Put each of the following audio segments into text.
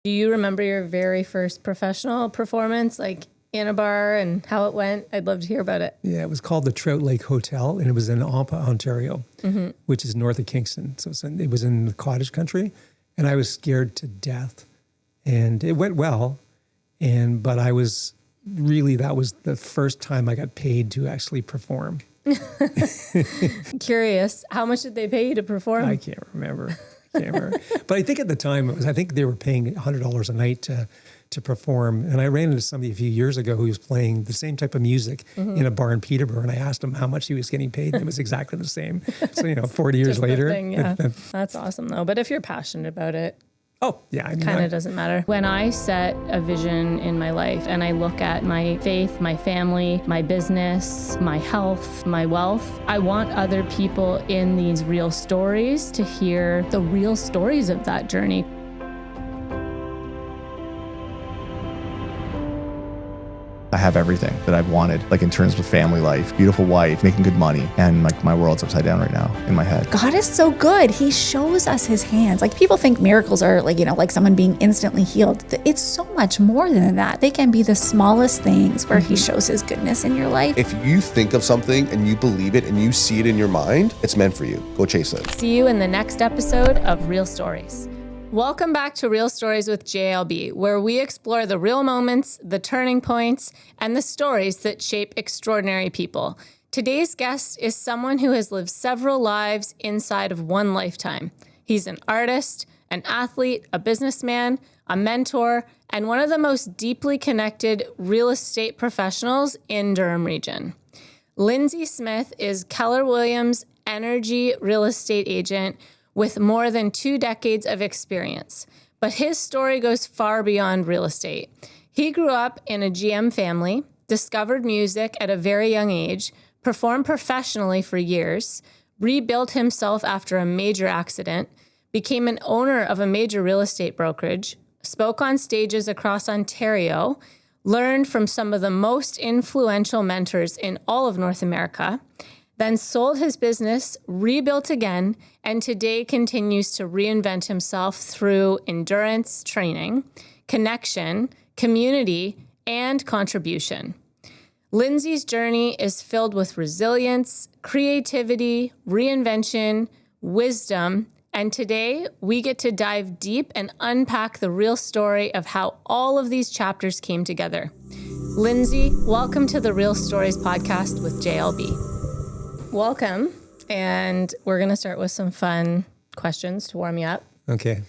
Do you remember your very first professional performance, like in a bar, and how it went? I'd love to hear about it. Yeah, it was called the Trout Lake Hotel, and it was in Ampa, Ontario, which is north of Kingston. So it was in the cottage country, and I was scared to death. And it went well, but I was really, that was the first time I got paid to actually perform. Curious, how much did they pay you to perform? I can't remember. But I think at the time, I think they were paying $100 a night to perform. And I ran into somebody a few years ago who was playing the same type of music in a bar in Peterborough. And I asked him how much he was getting paid. And it was exactly the same. So, 40 years later. Thing, yeah. That's awesome, though. But if you're passionate about it, oh, yeah. It kind of doesn't matter. When I set a vision in my life and I look at my faith, my family, my business, my health, my wealth, I want other people in these real stories to hear the real stories of that journey. I have everything that I've wanted, like in terms of family life, beautiful wife, making good money, and like my world's upside down right now in my head. God is so good. He shows us his hands. Like people think miracles are like someone being instantly healed. It's so much more than that. They can be the smallest things where he shows his goodness in your life. If you think of something and you believe it and you see it in your mind, it's meant for you. Go chase it. See you in the next episode of Real Stories. Welcome back to Real Stories with JLB, where we explore the real moments, the turning points, and the stories that shape extraordinary people. Today's guest is someone who has lived several lives inside of one lifetime. He's an artist, an athlete, a businessman, a mentor, and one of the most deeply connected real estate professionals in Durham region. Lindsay Smith is Keller Williams' energy real estate agent with more than 2 decades of experience. But his story goes far beyond real estate. He grew up in a GM family, discovered music at a very young age, performed professionally for years, rebuilt himself after a major accident, became an owner of a major real estate brokerage, spoke on stages across Ontario, learned from some of the most influential mentors in all of North America, then sold his business, rebuilt again, and today continues to reinvent himself through endurance training, connection, community, and contribution. Lindsay's journey is filled with resilience, creativity, reinvention, wisdom, and today we get to dive deep and unpack the real story of how all of these chapters came together. Lindsay, welcome to the Real Stories podcast with JLB. Welcome, and we're going to start with some fun questions to warm you up. Okay.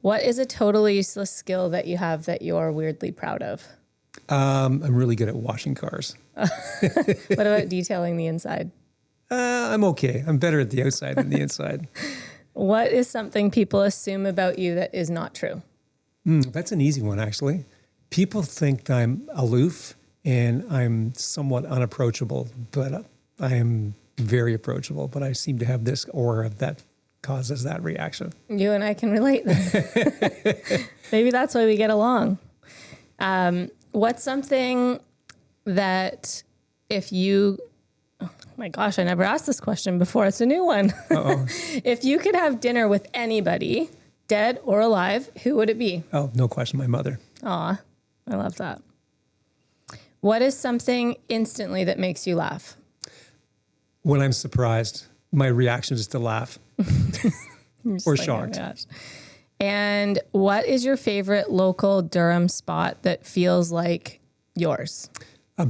What is a totally useless skill that you have that you're weirdly proud of? I'm really good at washing cars. What about detailing the inside? I'm okay. I'm better at the outside than the inside. What is something people assume about you that is not true? That's an easy one, actually. People think I'm aloof and I'm somewhat unapproachable, but I am very approachable, but I seem to have this aura that causes that reaction. You and I can relate then. Maybe that's why we get along. What's something that if you, oh my gosh, I never asked this question before. It's a new one. If you could have dinner with anybody, dead or alive, who would it be? Oh, no question, my mother. Aw, I love that. What is something instantly that makes you laugh? When I'm surprised, my reaction is to laugh or like, shocked. Oh my gosh. And what is your favorite local Durham spot that feels like yours?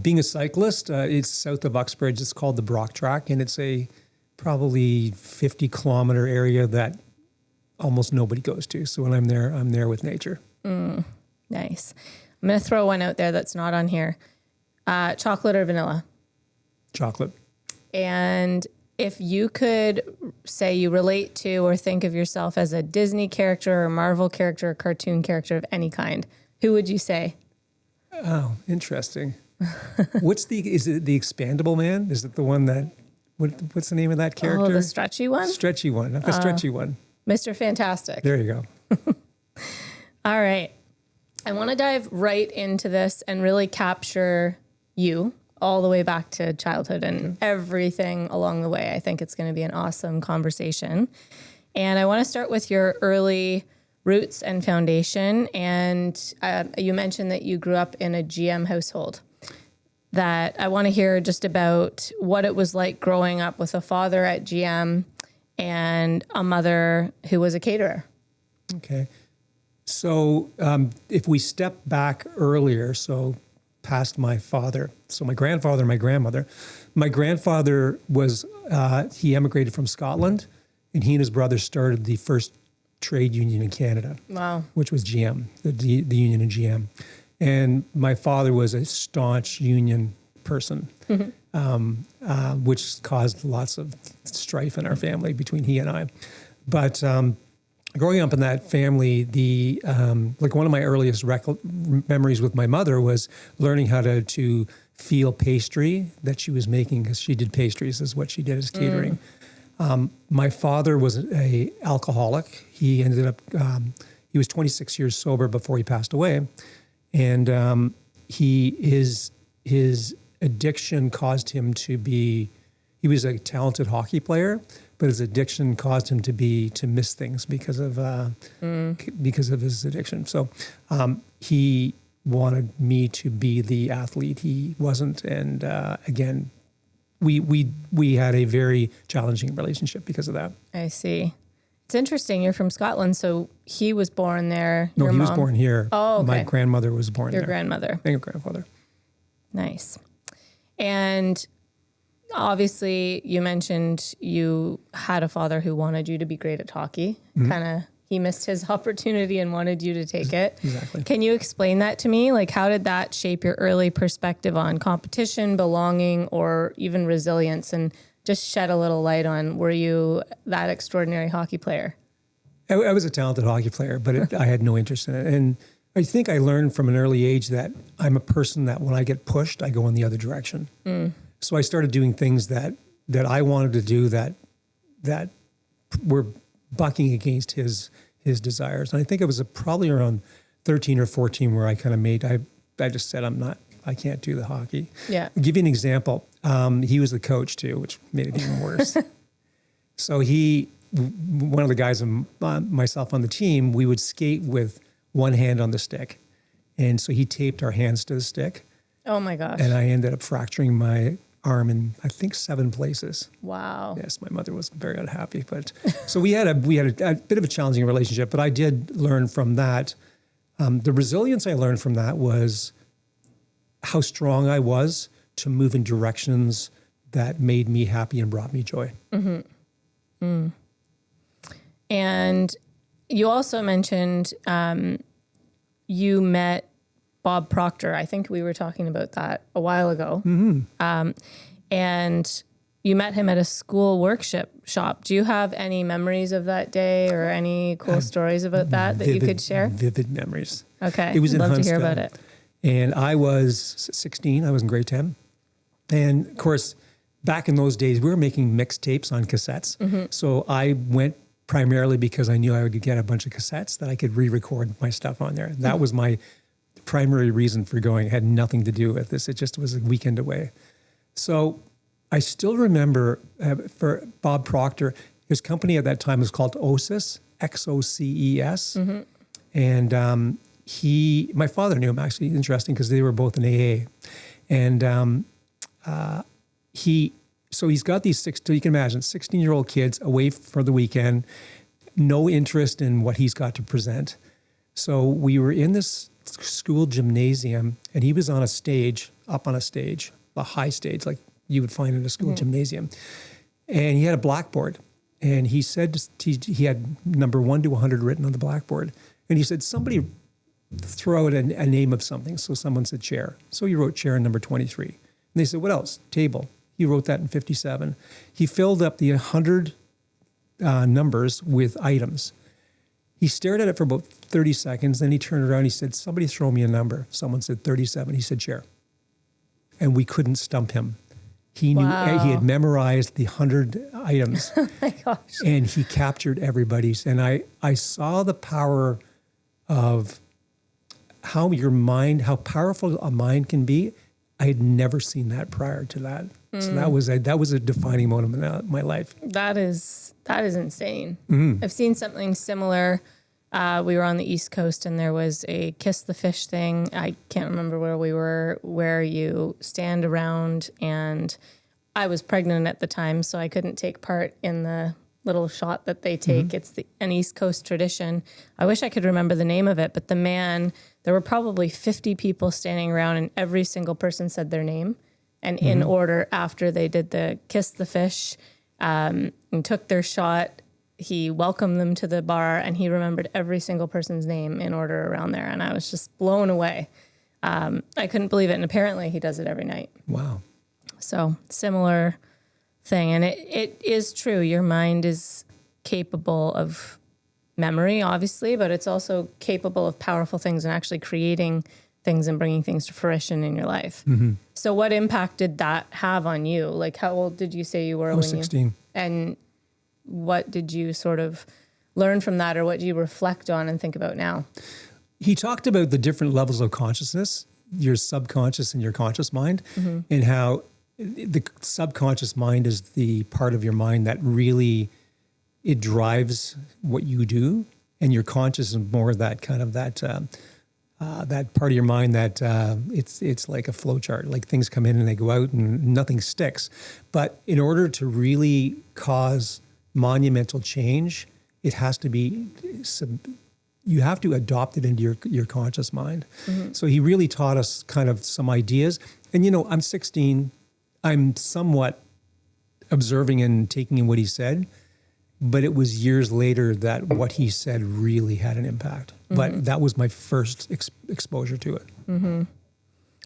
Being a cyclist, it's south of Uxbridge. It's called the Brock Track, and it's a probably 50-kilometer area that almost nobody goes to. So when I'm there with nature. Nice. I'm going to throw one out there that's not on here. Chocolate or vanilla? Chocolate. And if you could say you relate to or think of yourself as a Disney character or Marvel character or cartoon character of any kind, who would you say? Oh, interesting. Is it the expandable man? Is it the one that, what's the name of that character? Oh, the stretchy one? Stretchy one, not the stretchy one. Mr. Fantastic. There you go. All right. I want to dive right into this and really capture you all the way back to childhood and everything along the way. I think it's going to be an awesome conversation. And I want to start with your early roots and foundation. And you mentioned that you grew up in a GM household. That I want to hear just about what it was like growing up with a father at GM and a mother who was a caterer. Okay. So if we step back earlier, so past my father, so my grandfather and my grandmother, my grandfather was, he emigrated from Scotland, and he and his brother started the first trade union in Canada. Wow. Which was GM, the union in GM. And my father was a staunch union person, which caused lots of strife in our family between he and I. But growing up in that family, like one of my earliest memories with my mother was learning how to feel pastry that she was making, because she did pastries, is what she did as catering. My father was a alcoholic. He ended up, he was 26 years sober before he passed away. And his addiction caused him to be, he was a talented hockey player, but his addiction caused him to miss things because of his addiction. So he wanted me to be the athlete he wasn't. And again, we had a very challenging relationship because of that. I see. It's interesting. You're from Scotland, so he was born there. No, Your he mom was born here. Oh, okay. My grandmother was born there. Your grandmother. And your grandfather. Nice. And obviously, you mentioned you had a father who wanted you to be great at hockey. He missed his opportunity and wanted you to take it. Exactly. Can you explain that to me? Like, how did that shape your early perspective on competition, belonging, or even resilience? And just shed a little light on, were you that extraordinary hockey player? I was a talented hockey player, but I had no interest in it. And I think I learned from an early age that I'm a person that when I get pushed, I go in the other direction. So I started doing things that I wanted to do that were bucking against his desires. And I think it was probably around 13 or 14 where I kind of I just said, I can't do the hockey. Yeah. I'll give you an example. He was the coach too, which made it even worse. So one of the guys and myself on the team, we would skate with one hand on the stick. And so he taped our hands to the stick. Oh my gosh. And I ended up fracturing my arm in, I think, 7 places. Wow. Yes, my mother was very unhappy. But so we had a bit of a challenging relationship, but I did learn from that. The resilience I learned from that was how strong I was to move in directions that made me happy and brought me joy. And you also mentioned you met Bob Proctor. I think we were talking about that a while ago. And you met him at a school workshop. Do you have any memories of that day or any cool stories about that you could share? Vivid memories. Okay. It was in I'd love Huntsville. to hear about it. And I was 16. I was in grade 10. And of course, back in those days, we were making mixtapes on cassettes. So I went primarily because I knew I would get a bunch of cassettes that I could re-record my stuff on there. That was my primary reason for going. It had nothing to do with this. It just was a weekend away. So I still remember for Bob Proctor, his company at that time was called OCES, Xoces. And my father knew him, actually. Interesting, because they were both in AA. And he's got these you can imagine, 16-year-old kids away for the weekend, no interest in what he's got to present. So we were in this school gymnasium, and he was on a stage, a high stage, like you would find in a school gymnasium. And he had a blackboard. And he said, he had number 1 to 100 written on the blackboard. And he said, somebody throw out a name of something. So someone said chair. So he wrote chair in number 23. And they said, what else? Table. He wrote that in 57. He filled up the 100 numbers with items. He stared at it for about 30 seconds. Then he turned around. He said, somebody throw me a number. Someone said 37. He said chair. And we couldn't stump him. He knew, he had memorized the 100 items. Oh my gosh. And he captured everybody's. And I saw the power of how powerful a mind can be. I had never seen that prior to that. So that was a defining moment in my life. That is insane. I've seen something similar We were on the East Coast and there was a kiss the fish thing. I can't remember where we were, where you stand around, and I was pregnant at the time, so I couldn't take part in the little shot that they take. It's an East Coast tradition. I wish I could remember the name of it, but there were probably 50 people standing around and every single person said their name. And in order, after they did the kiss the fish and took their shot, he welcomed them to the bar and he remembered every single person's name in order around there. And I was just blown away. I couldn't believe it. And apparently he does it every night. Wow. So similar thing. And it is true. Your mind is capable of memory, obviously, but it's also capable of powerful things and actually creating things and bringing things to fruition in your life. So what impact did that have on you? Like, how old did you say you were? I was 16. And what did you sort of learn from that, or what do you reflect on and think about now? He talked about the different levels of consciousness, your subconscious and your conscious mind, and how the subconscious mind is the part of your mind that really, it drives what you do, and your conscious is more that kind of that part of your mind that it's like a flow chart. Like things come in and they go out and nothing sticks. But in order to really cause monumental change, it has to be you have to adopt it into your conscious mind. So he really taught us kind of some ideas. And I'm 16. I'm somewhat observing and taking in what he said, but it was years later that what he said really had an impact. But that was my first exposure to it.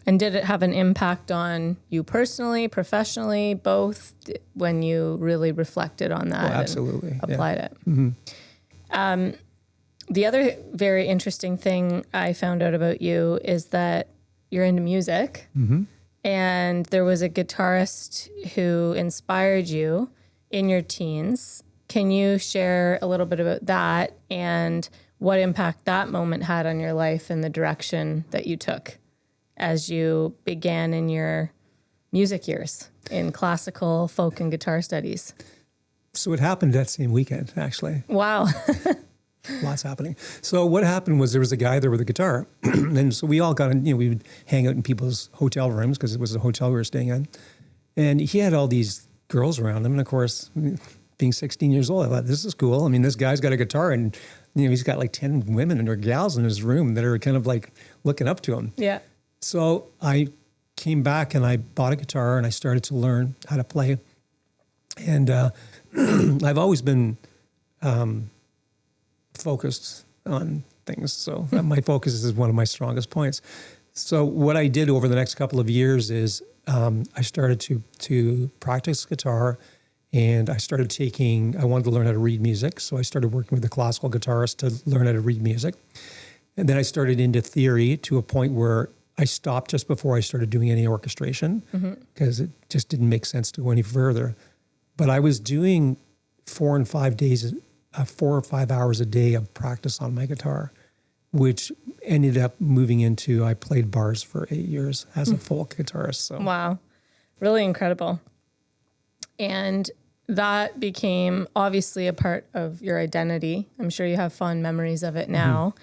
And did it have an impact on you personally, professionally, both, when you really reflected on that? Absolutely. And applied it? The other very interesting thing I found out about you is that you're into music. And there was a guitarist who inspired you in your teens. Can you share a little bit about that and what impact that moment had on your life and the direction that you took as you began in your music years in classical, folk, and guitar studies? So it happened that same weekend, actually. Wow. Lots happening. So what happened was there was a guy there with a guitar. And so we all got in, we would hang out in people's hotel rooms because it was a hotel we were staying in. And he had all these girls around him. And of course, being 16 years old, I thought, this is cool. I mean, this guy's got a guitar and, he's got like 10 women or gals in his room that are kind of like looking up to him. Yeah. So I came back and I bought a guitar and I started to learn how to play. And I've always been focused on things. So my focus is one of my strongest points. So what I did over the next couple of years is I started to practice guitar, and I wanted to learn how to read music. So I started working with a classical guitarist to learn how to read music. And then I started into theory to a point where I stopped just before I started doing any orchestration because it just didn't make sense to go any further. But I was doing 4 or 5 hours a day of practice on my guitar, which ended up moving into, I played bars for 8 years as a folk guitarist. So. Wow. Really incredible. And that became obviously a part of your identity. I'm sure you have fond memories of it now.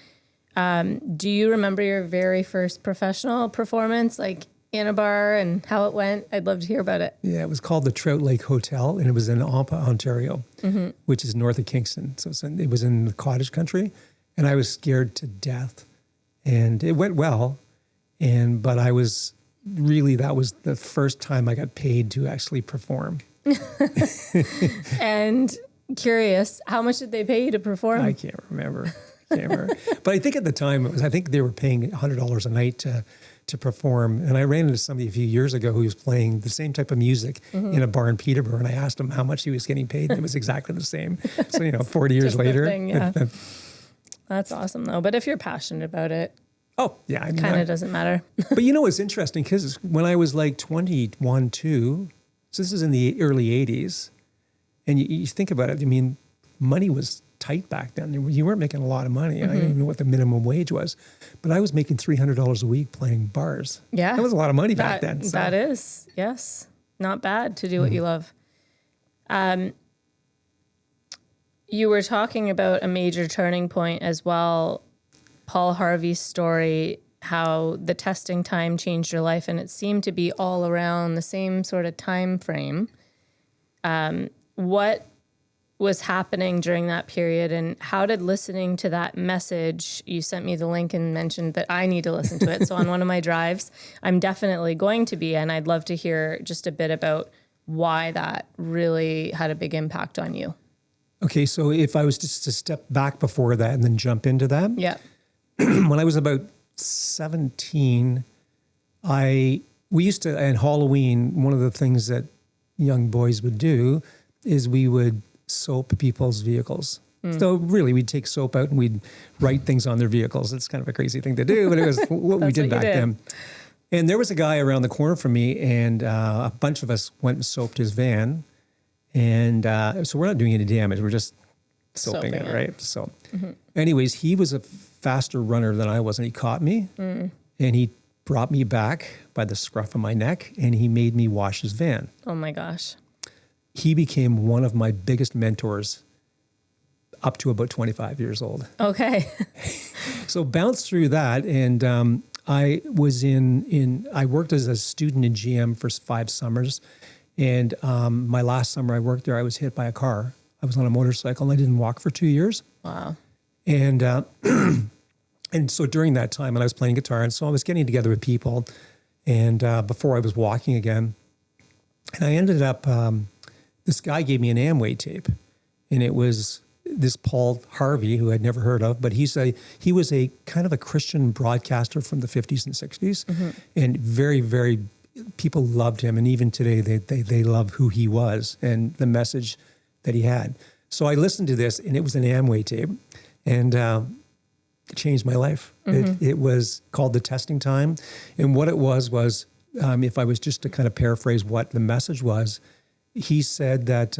Do you remember your very first professional performance, like in a bar, and how it went? I'd love to hear about it. Yeah, it was called the Trout Lake Hotel, and it was in Ampa, Ontario, which is north of Kingston. So it was in the cottage country, and I was scared to death. And it went well, but I was really, that was the first time I got paid to actually perform. And curious, how much did they pay you to perform? I can't remember. But I think at the time, I think they were paying $100 a night to perform. And I ran into somebody a few years ago who was playing the same type of music in a bar in Peterborough. And I asked him how much he was getting paid. And it was exactly the same. So, 40 years later. Thing, yeah. That's awesome, though. But if you're passionate about it, yeah, it kind of doesn't matter. But it's interesting because when I was like 21, 2, so this is in the early 80s, and you think about it, money was tight back then. You weren't making a lot of money. I don't even know what the minimum wage was, but I was making $300 a week playing bars. Yeah. That was a lot of money back then. So. That is, yes. Not bad to do what you love. you were talking about a major turning point as well, Paul Harvey's story, how the testing time changed your life, and it seemed to be all around the same sort of time frame. What was happening during that period, and how did listening to that message, you sent me the link and mentioned that I need to listen to it. So on one of my drives, I'm definitely going to be, and I'd love to hear just a bit about why that really had a big impact on you. Okay, so if I was just to step back before that and then jump into that. Yeah. When I was about 17, we used to, at Halloween, one of the things that young boys would do is we would soap people's vehicles. So really, we'd take soap out and we'd write things on their vehicles. It's kind of a crazy thing to do, but it was what we did back then. And there was a guy around the corner from me, and a bunch of us went and soaped his van. And so we're not doing any damage. We're just soaping it, right? So anyways, he was a faster runner than I was, and he caught me. And he brought me back by the scruff of my neck, and he made me wash his van. Oh my gosh. He became one of my biggest mentors up to about 25 years old. Okay. So bounced through that, and I was I worked as a student in GM for 5 summers, and my last summer I worked there, I was hit by a car. I was on a motorcycle, and I didn't walk for 2 years. Wow. And and so during that time, and I was playing guitar, and so I was getting together with people, and before I was walking again, and I ended up, this guy gave me an Amway tape, and it was this Paul Harvey, who I'd never heard of, but he was a kind of a Christian broadcaster from the 50s and 60s, and very, very, people loved him, and even today they love who he was and the message that he had. So I listened to this, and it was an Amway tape, and it changed my life. It was called The Testing Time, and what it was if I was just to kind of paraphrase what the message was, he said that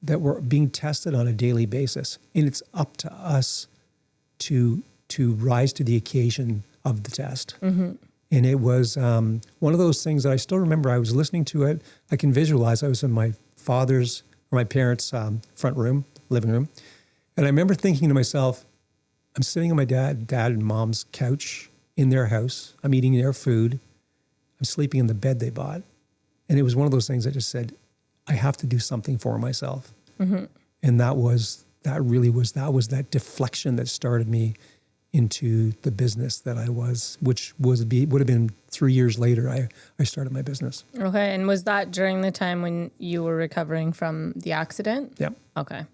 that we're being tested on a daily basis, and it's up to us to rise to the occasion of the test. And it was one of those things that I still remember. I was listening to it. I can visualize. I was in my father's or my parents' front room, living room, and I remember thinking to myself, I'm sitting on my dad and mom's couch in their house. I'm eating their food. I'm sleeping in the bed they bought. And it was one of those things I just said, I have to do something for myself. And that was that deflection that started me into the business that I was, which would have been 3 years later, I started my business. Okay. And was that during the time when you were recovering from the accident? Yeah. Okay.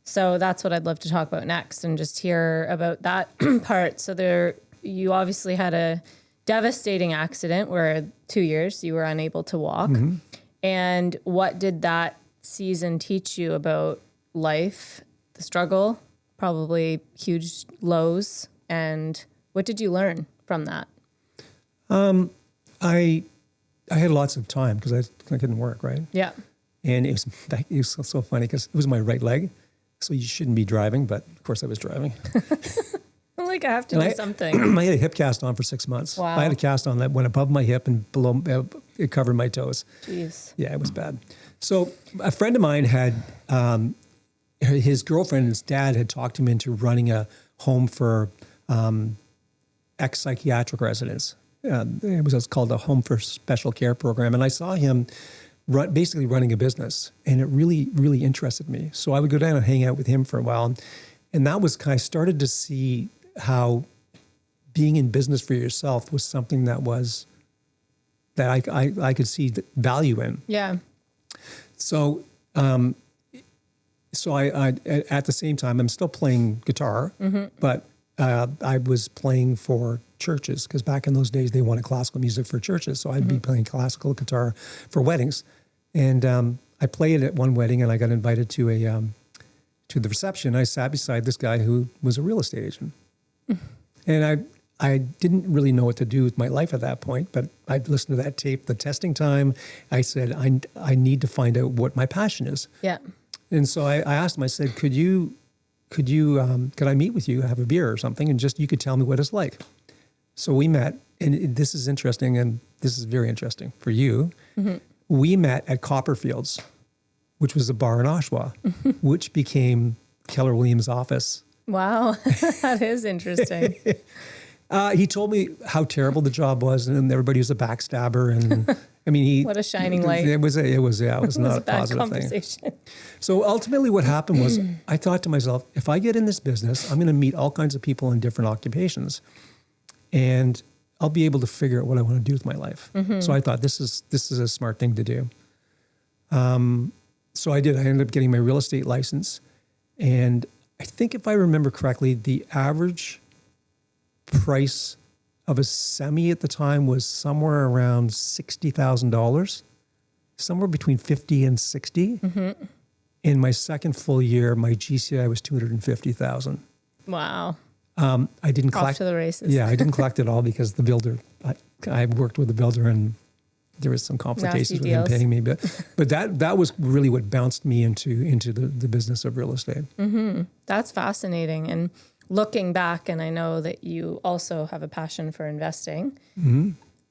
So that's what I'd love to talk about next and just hear about that part. So you obviously had a devastating accident where 2 years you were unable to walk. And what did that season teach you about life, the struggle, probably huge lows, and what did you learn from that? I had lots of time because I couldn't work, right? Yeah. And it was so funny because it was my right leg, so you shouldn't be driving, but of course I was driving. Like I have to do something. I had a hip cast on for 6 months. Wow. I had a cast on that went above my hip and below, it covered my toes. Jeez. Yeah, it was bad. So a friend of mine had, his girlfriend and his dad had talked him into running a home for ex-psychiatric residents. It was called a Home for Special Care Program. And I saw him basically running a business, and it really, really interested me. So I would go down and hang out with him for a while. And that was kind of started to see how being in business for yourself was something that I could see the value in. Yeah. So, I at the same time, I'm still playing guitar, but I was playing for churches because back in those days they wanted classical music for churches. So I'd be playing classical guitar for weddings, and I played at one wedding, and I got invited to the reception. I sat beside this guy who was a real estate agent, and I didn't really know what to do with my life at that point, but I listened to that tape, The Testing Time. I said, I need to find out what my passion is. Yeah. And so I asked him, I said, could I meet with you, have a beer or something, and just, you could tell me what it's like. So we met, and this is interesting, and this is very interesting for you. We met at Copperfields which was a bar in Oshawa, which became Keller Williams' office. Wow, that is interesting. He told me how terrible the job was, and everybody was a backstabber. And I mean, What a shining light. It was not a Bad positive conversation. thing. So ultimately, what happened was, I thought to myself, if I get in this business, I'm going to meet all kinds of people in different occupations, and I'll be able to figure out what I want to do with my life. So I thought this is a smart thing to do. So I did. I ended up getting my real estate license, and I think if I remember correctly, the average price of a semi at the time was somewhere around $60,000, somewhere between 50 and 60. In my second full year, my GCI was 250,000. Wow. I didn't Off collect to the races. Yeah, I didn't collect it all because the builder. I worked with the builder, and there was some complications with him deals. paying me. But that was really what bounced me into the business of real estate. That's fascinating. And looking back, and I know that you also have a passion for investing.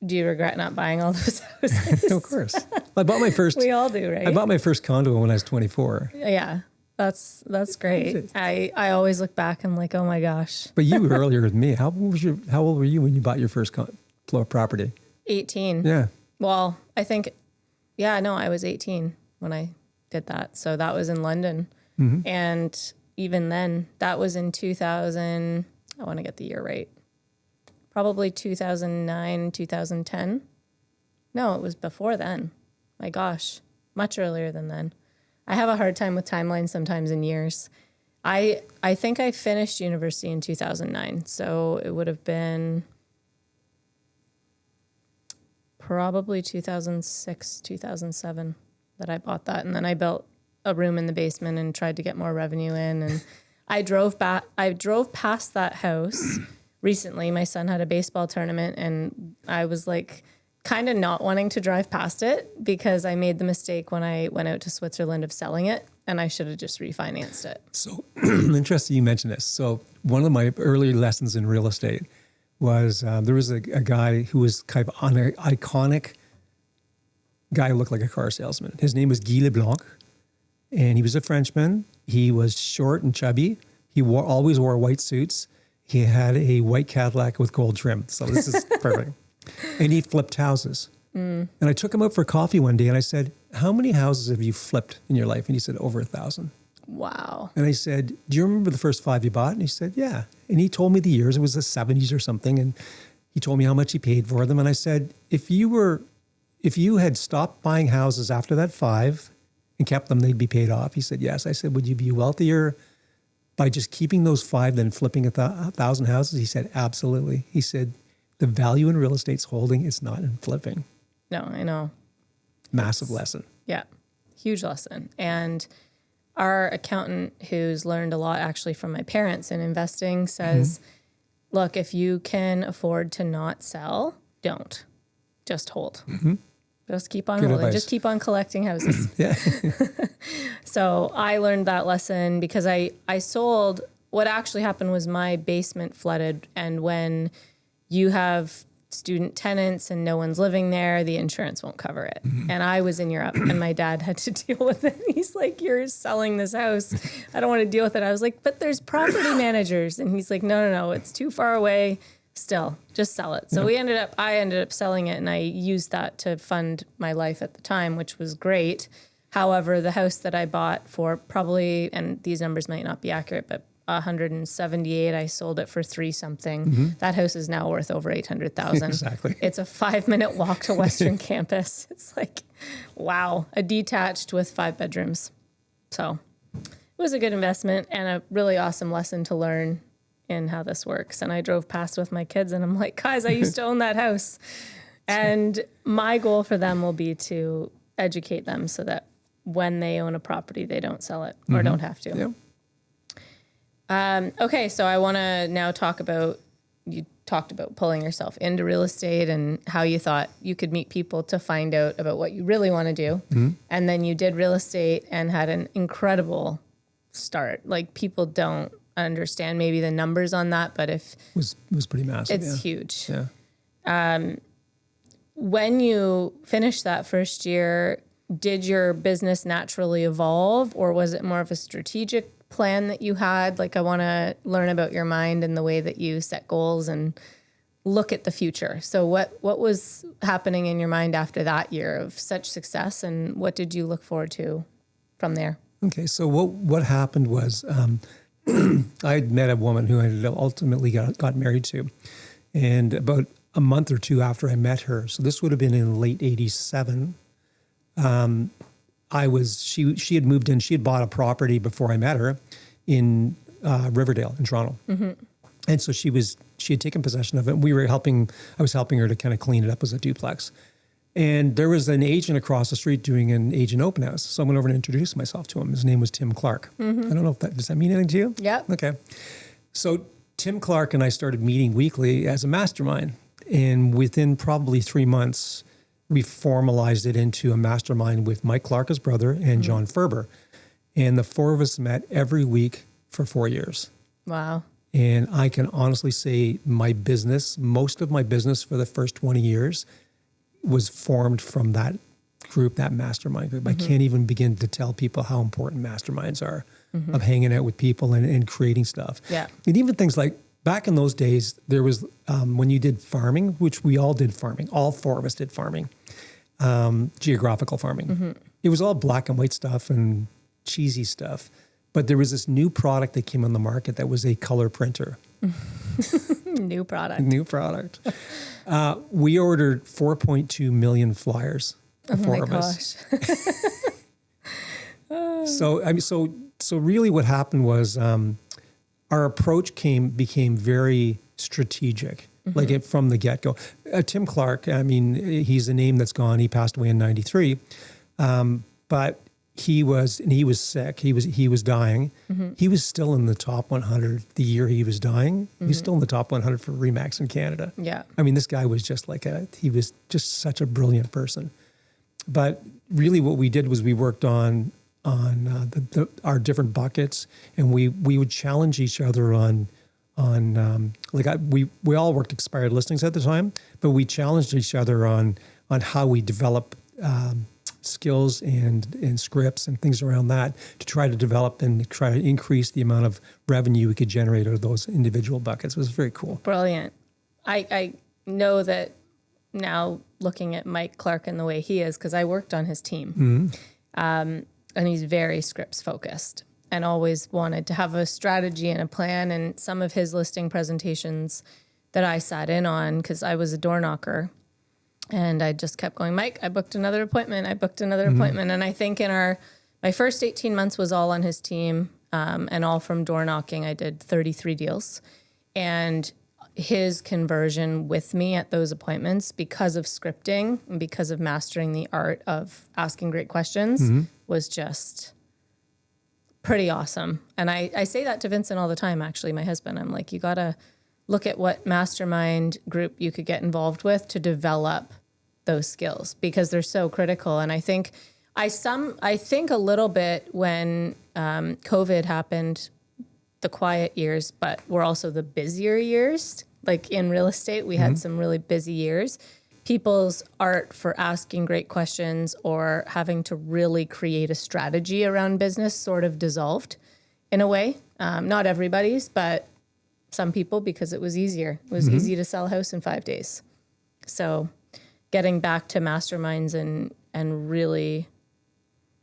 Do you regret not buying all those houses? Of course. I bought my first. We all do, right? I bought my first condo when I was 24. Yeah, that's great. I always look back and I'm like, oh my gosh. But you were earlier than me. How old were you when you bought your first floor property? 18. Yeah. Well, I think, I was 18 when I did that. So that was in London. And even then, that was in 2000, I want to get the year right. Probably 2009, 2010. No, it was before then. My gosh, much earlier than then. I have a hard time with timelines sometimes in years. I think I finished university in 2009. So it would have been probably 2006, 2007 that I bought that. And then I built a room in the basement and tried to get more revenue in. And I drove past that house recently. My son had a baseball tournament, and I was like kind of not wanting to drive past it because I made the mistake when I went out to Switzerland of selling it, and I should have just refinanced it. So interesting you mentioned this. So one of my early lessons in real estate was there was a guy who was kind of an iconic guy who looked like a car salesman. His name was Guy Leblanc, and he was a Frenchman. He was short and chubby. He always wore white suits. He had a white Cadillac with gold trim. So this is perfect. And he flipped houses. And I took him out for coffee one day, and I said, how many houses have you flipped in your life? And he said, over 1,000. Wow. And I said, do you remember the first 5 you bought? And he said, yeah. And he told me the years. It was the 70s or something. And he told me how much he paid for them. And I said, if you had stopped buying houses after that 5 and kept them, they'd be paid off. He said, yes. I said, would you be wealthier by just keeping those 5 than flipping 1,000 houses? He said, absolutely. He said, the value in real estate's holding, it's not in flipping. No, I know. Massive lesson. Yeah, huge lesson. And our accountant, who's learned a lot actually from my parents in investing, says, look, if you can afford to not sell, don't. Just hold. Just keep on Good holding. advice. Just keep on collecting houses. Yeah. So I learned that lesson because I sold. What actually happened was my basement flooded. And when you have student tenants and no one's living there, the insurance won't cover it. And I was in Europe, and my dad had to deal with it. He's like, you're selling this house. I don't want to deal with it. I was like, but there's property managers. And he's like, no, it's too far away. Still, just sell it. So I ended up selling it, and I used that to fund my life at the time, which was great. However, the house that I bought for probably, and these numbers might not be accurate, but 178, I sold it for 3 something. That house is now worth over 800,000. Exactly. It's a 5-minute walk to Western Campus. It's like, wow, a detached with 5 bedrooms. So it was a good investment and a really awesome lesson to learn in how this works. And I drove past with my kids, and I'm like, guys, I used to own that house. And my goal for them will be to educate them so that when they own a property, they don't sell it or don't have to. Yep. Okay, so I want to now talk about, you talked about pulling yourself into real estate and how you thought you could meet people to find out about what you really want to do. And then you did real estate and had an incredible start. Like, people don't understand maybe the numbers on that, but if It was pretty massive. it's huge. Yeah. When you finished that first year, did your business naturally evolve, or was it more of a strategic plan that you had? Like, I want to learn about your mind and the way that you set goals and look at the future. So what was happening in your mind after that year of such success, and what did you look forward to from there? Okay, so what happened was I had met a woman who I ultimately got married to, and about a month or two after I met her, so this would have been in late '87. She had moved in. She had bought a property before I met her in Riverdale in Toronto, and so she had taken possession of it. And I was helping her to kind of clean it up as a duplex. And there was an agent across the street doing an agent open house. So I went over and introduced myself to him. His name was Tim Clark. I don't know if does that mean anything to you? Yeah. Okay. So Tim Clark and I started meeting weekly as a mastermind. And within probably 3 months, we formalized it into a mastermind with Mike Clark, his brother, and John Ferber. And the four of us met every week for 4 years. Wow. And I can honestly say most of my business for the first 20 years was formed from that group, that mastermind group. I can't even begin to tell people how important masterminds are of hanging out with people and creating stuff. Yeah. And even things like back in those days, there was, when you did farming, which we all did farming, all four of us did farming, geographical farming. It was all black and white stuff and cheesy stuff. But there was this new product that came on the market that was a color printer. New product. New product. We ordered 4.2 million flyers. The four of us. So really what happened was our approach became very strategic, from the get-go. Tim Clark, he's a name that's gone. He passed away in '93. But he was sick. He was dying. He was still in the top 100 the year he was dying. He was still in the top 100 for Remax in Canada. Yeah. This guy was just he was just such a brilliant person. But really what we did was we worked on our different buckets, and we would challenge each other we all worked expired listings at the time, but we challenged each other on how we develop skills and scripts and things around that to try to develop and try to increase the amount of revenue we could generate out of those individual buckets. It was very cool. Brilliant. I know that now, looking at Mike Clark and the way he is, because I worked on his team, and he's very scripts focused and always wanted to have a strategy and a plan. And some of his listing presentations that I sat in on, because I was a door knocker, and I just kept going, Mike, I booked another appointment. And I think my first 18 months was all on his team, and all from door knocking. I did 33 deals. And his conversion with me at those appointments, because of scripting and because of mastering the art of asking great questions, was just pretty awesome. And I say that to Vincent all the time, actually, my husband. I'm like, you got to look at what mastermind group you could get involved with to develop those skills, because they're so critical. And I think I think a little bit when COVID happened, the quiet years, but were also the busier years. Like in real estate, we had some really busy years. People's art for asking great questions or having to really create a strategy around business sort of dissolved in a way. Not everybody's, but some people, because it was easier. It was easy to sell a house in 5 days. So getting back to masterminds and really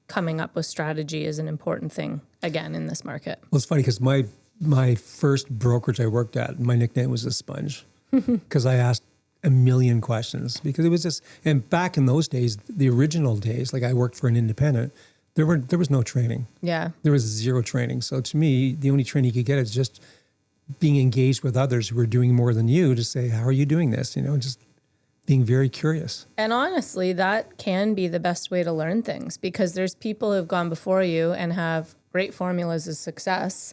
coming up with strategy is an important thing, again, in this market. Well, it's funny because my first brokerage I worked at, my nickname was a sponge because I asked a million questions, because it was just, and back in those days, the original days, like I worked for an independent, there was no training. Yeah. There was zero training. So to me, the only training you could get is just being engaged with others who are doing more than you to say, how are you doing this? Just being very curious. And honestly, that can be the best way to learn things, because there's people who've gone before you and have great formulas of success,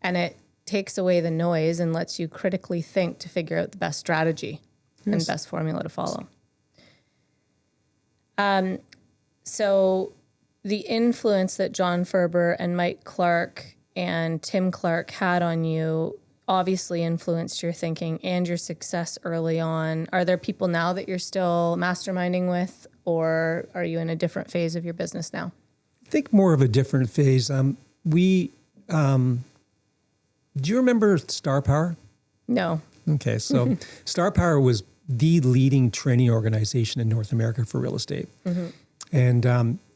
and it takes away the noise and lets you critically think to figure out the best strategy and best formula to follow. So the influence that John Ferber and Mike Clark and Tim Clark had on you obviously influenced your thinking and your success early on. Are there people now that you're still masterminding with, or are you in a different phase of your business now? I think more of a different phase. Do you remember Star Power? No. Okay, so Star Power was the leading training organization in North America for real estate. And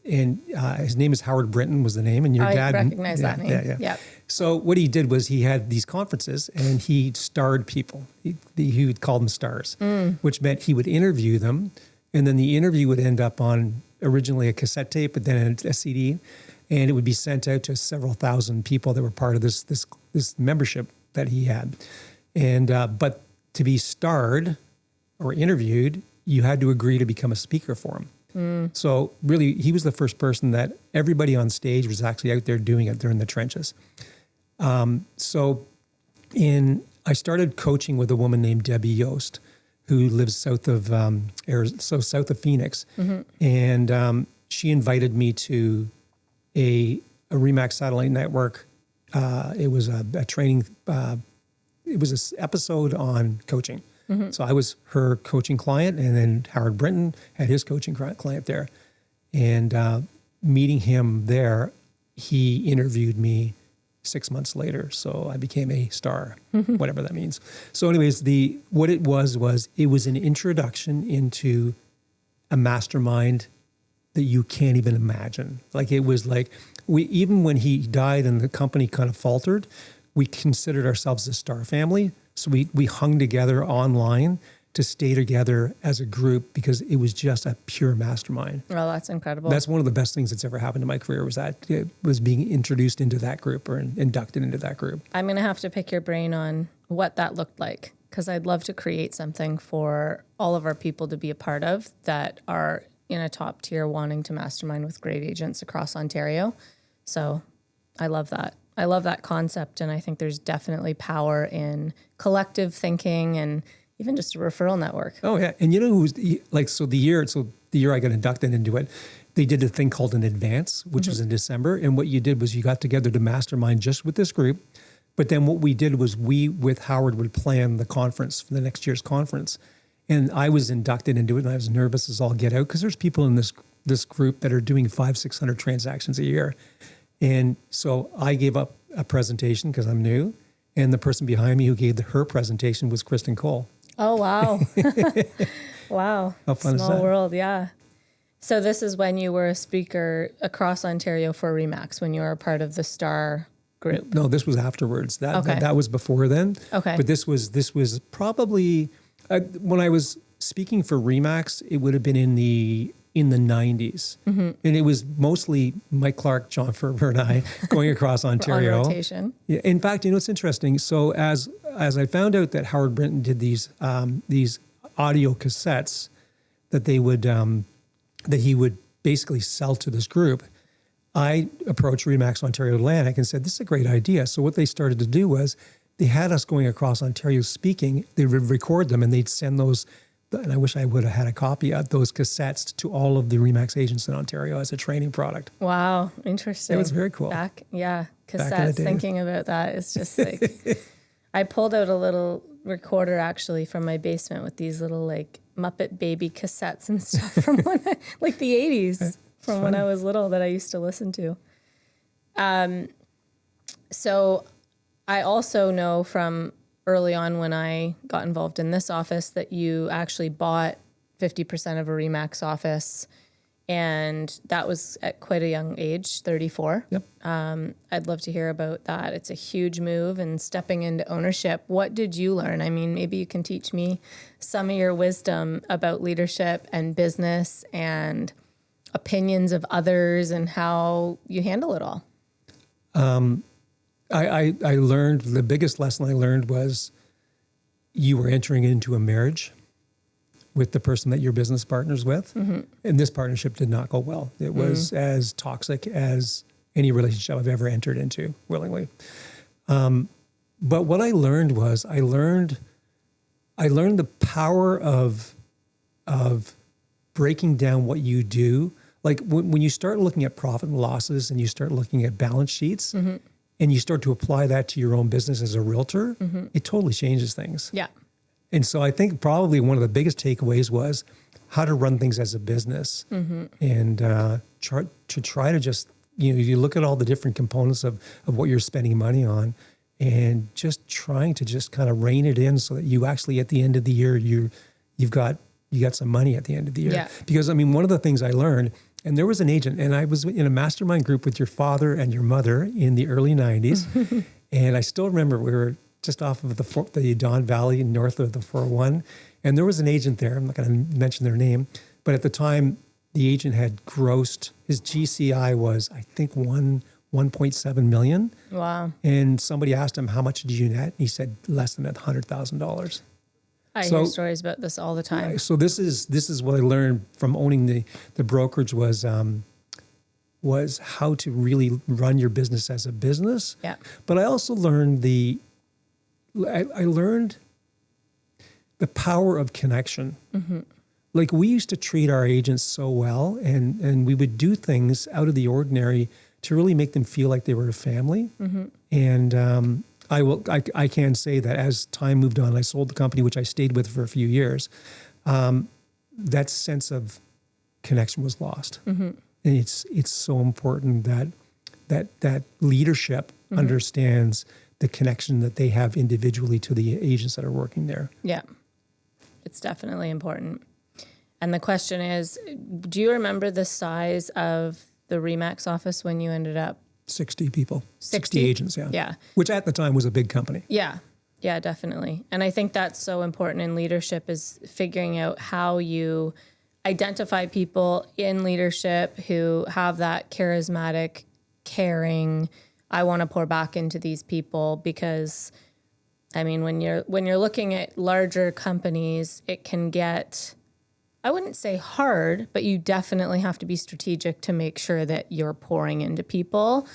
his name is Howard Brinton was the name, and your I dad recognize that name. Yeah. Yep. So what he did was he had these conferences and he starred people. He would call them stars, which meant he would interview them, and then the interview would end up on originally a cassette tape, but then a CD, and it would be sent out to several thousand people that were part of this membership that he had. And but to be starred or interviewed, you had to agree to become a speaker for him. So really, he was the first person that everybody on stage was actually out there doing it. They're in the trenches. I started coaching with a woman named Debbie Yost, who lives south of south of Phoenix, and she invited me to a RE/MAX satellite network. It was a training. It was an episode on coaching. So I was her coaching client, and then Howard Brinton had his coaching client there. And meeting him there, he interviewed me 6 months later. So I became a star, whatever that means. So anyways, what it was an introduction into a mastermind that you can't even imagine. Like it was like, even when he died and the company kind of faltered, we considered ourselves a star family. So we hung together online to stay together as a group because it was just a pure mastermind. Oh, that's incredible. That's one of the best things that's ever happened to my career was that it was being introduced into that group or inducted into that group. I'm going to have to pick your brain on what that looked like, because I'd love to create something for all of our people to be a part of that are in a top tier wanting to mastermind with great agents across Ontario. So I love that. I love that concept, and I think there's definitely power in collective thinking and even just a referral network. Oh yeah, and you know who's like the year I got inducted into it, they did a thing called an advance, which was in December, and what you did was you got together to mastermind just with this group, but then what we did was we with Howard would plan the conference for the next year's conference, and I was inducted into it, and I was nervous as all get out because there's people in this group that are doing 500-600 transactions a year. And so I gave up a presentation because I'm new. And the person behind me who gave her presentation was Kristen Cole. Oh, wow. Wow. How fun Small is that? world, yeah. So this is when you were a speaker across Ontario for RE/MAX, when you were a part of the STAR group. No, this was afterwards. Okay. That was before then. Okay. But this was probably, when I was speaking for RE/MAX, it would have been in the 90s. And it was mostly Mike Clark, John Ferber, and I going across Ontario. On rotation. Yeah, in fact, it's interesting. So as I found out that Howard Brinton did these audio cassettes that they would that he would basically sell to this group, I approached RE/MAX Ontario Atlantic and said, this is a great idea. So what they started to do was they had us going across Ontario speaking. They would record them and they'd send those. And I wish I would have had a copy of those cassettes to all of the RE/MAX agents in Ontario as a training product. Wow, interesting. It was very cool. Cassettes, thinking about that is just like, I pulled out a little recorder actually from my basement with these little like Muppet Baby cassettes and stuff from like the 80s from when I was little that I used to listen to. So I also know from early on when I got involved in this office that you actually bought 50% of a RE/MAX office, and that was at quite a young age, 34. Yep. I'd love to hear about that. It's a huge move and stepping into ownership. What did you learn? I mean, maybe you can teach me some of your wisdom about leadership and business and opinions of others and how you handle it all. I learned, the biggest lesson I learned was you were entering into a marriage with the person that you're business partners with. And this partnership did not go well. It was as toxic as any relationship I've ever entered into willingly. But what I learned was I learned the power of breaking down what you do. Like when you start looking at profit and losses and you start looking at balance sheets, and you start to apply that to your own business as a realtor, it totally changes things. Yeah. And so I think probably one of the biggest takeaways was how to run things as a business, and try to just, you look at all the different components of what you're spending money on, and just trying to just kind of rein it in so that you actually at the end of the year you've got some money at the end of the year. Yeah. Because I mean, one of the things I learned, and there was an agent, and I was in a mastermind group with your father and your mother in the early 90s. And I still remember we were just off of the Don Valley, north of the 401. And there was an agent there. I'm not going to mention their name. But at the time, the agent had grossed, his GCI was, I think, 1.7 million. Wow. And somebody asked him, how much did you net? And he said, less than $100,000. I hear stories about this all the time. So this is what I learned from owning the brokerage was how to really run your business as a business. Yeah. But I also learned I learned the power of connection. Like we used to treat our agents so well, and we would do things out of the ordinary to really make them feel like they were a family. And I can say that as time moved on, I sold the company, which I stayed with for a few years. That sense of connection was lost. And it's so important that leadership understands the connection that they have individually to the agents that are working there. Yeah, it's definitely important. And the question is, do you remember the size of the RE/MAX office when you ended up? 60 people. 60 agents, yeah. Yeah. Which at the time was a big company. Yeah. Yeah, definitely. And I think that's so important in leadership, is figuring out how you identify people in leadership who have that charismatic, caring, I want to pour back into these people. Because I mean, when you're looking at larger companies, it can get, I wouldn't say hard, but you definitely have to be strategic to make sure that you're pouring into people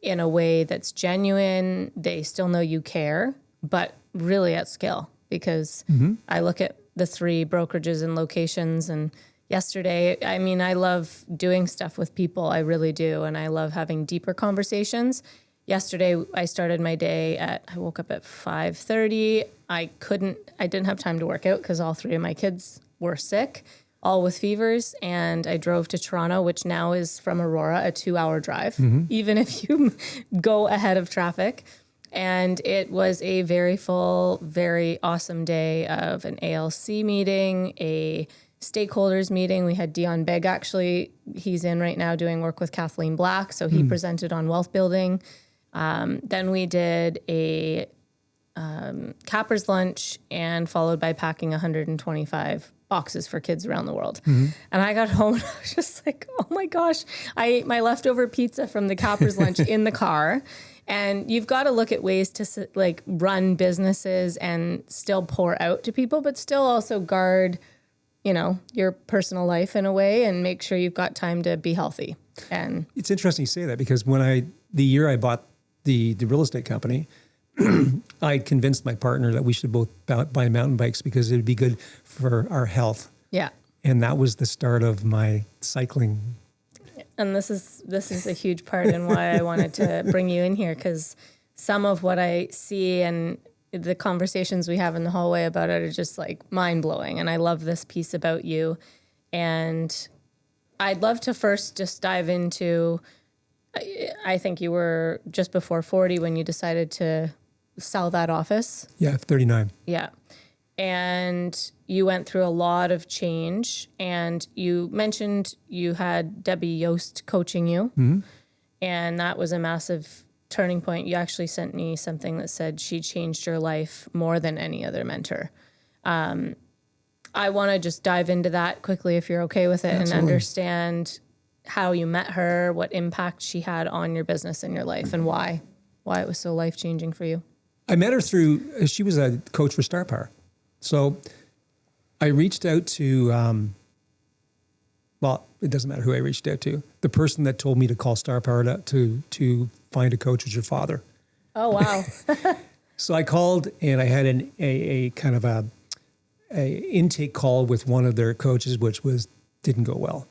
in a way that's genuine. They still know you care, but really at scale. Because I look at the 3 brokerages and locations, and yesterday, I mean, I love doing stuff with people. I really do. And I love having deeper conversations. Yesterday, I started my day I woke up at 5:30. I didn't have time to work out because all 3 of my kids were sick, all with fevers. And I drove to Toronto, which now is from Aurora, a 2-hour drive, even if you go ahead of traffic. And it was a very full, very awesome day of an ALC meeting, a stakeholders meeting. We had Dion Begg, actually. He's in right now doing work with Kathleen Black. So he presented on wealth building. Then we did a capper's lunch, and followed by packing 125 boxes for kids around the world. And I got home and I was just like, oh my gosh, I ate my leftover pizza from the capper's lunch in the car. And you've got to look at ways to like run businesses and still pour out to people, but still also guard, your personal life in a way, and make sure you've got time to be healthy. And it's interesting you say that, because the year I bought the real estate company, I convinced my partner that we should both buy mountain bikes because it would be good for our health. yeah. And that was the start of my cycling. And this is a huge part in why I wanted to bring you in here, because some of what I see and the conversations we have in the hallway about it are just like mind blowing. And I love this piece about you. And I'd love to first just dive into, I think you were just before 40 when you decided to sell that office. Yeah, 39. Yeah. And you went through a lot of change, and you mentioned you had Debbie Yost coaching you, and that was a massive turning point. You actually sent me something that said she changed your life more than any other mentor. I want to just dive into that quickly, if you're okay with it. Absolutely. And understand how you met her, what impact she had on your business and your life, and why it was so life-changing for you. I met her through, she was a coach for Star Power. So I reached out to, well, it doesn't matter who I reached out to. The person that told me to call Star Power to find a coach was your father. Oh, wow. So I called, and I had a kind of a intake call with one of their coaches, which didn't go well.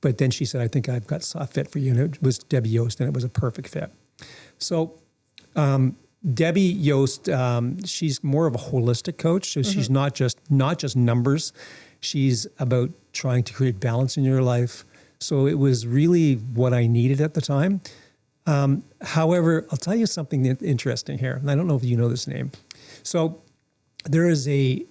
But then she said, I think I've got a fit for you. And it was Debbie Yost, and it was a perfect fit. So Debbie Yost, she's more of a holistic coach. So she's not just numbers. She's about trying to create balance in your life. So it was really what I needed at the time. However, I'll tell you something interesting here. And I don't know if you know this name. So there was a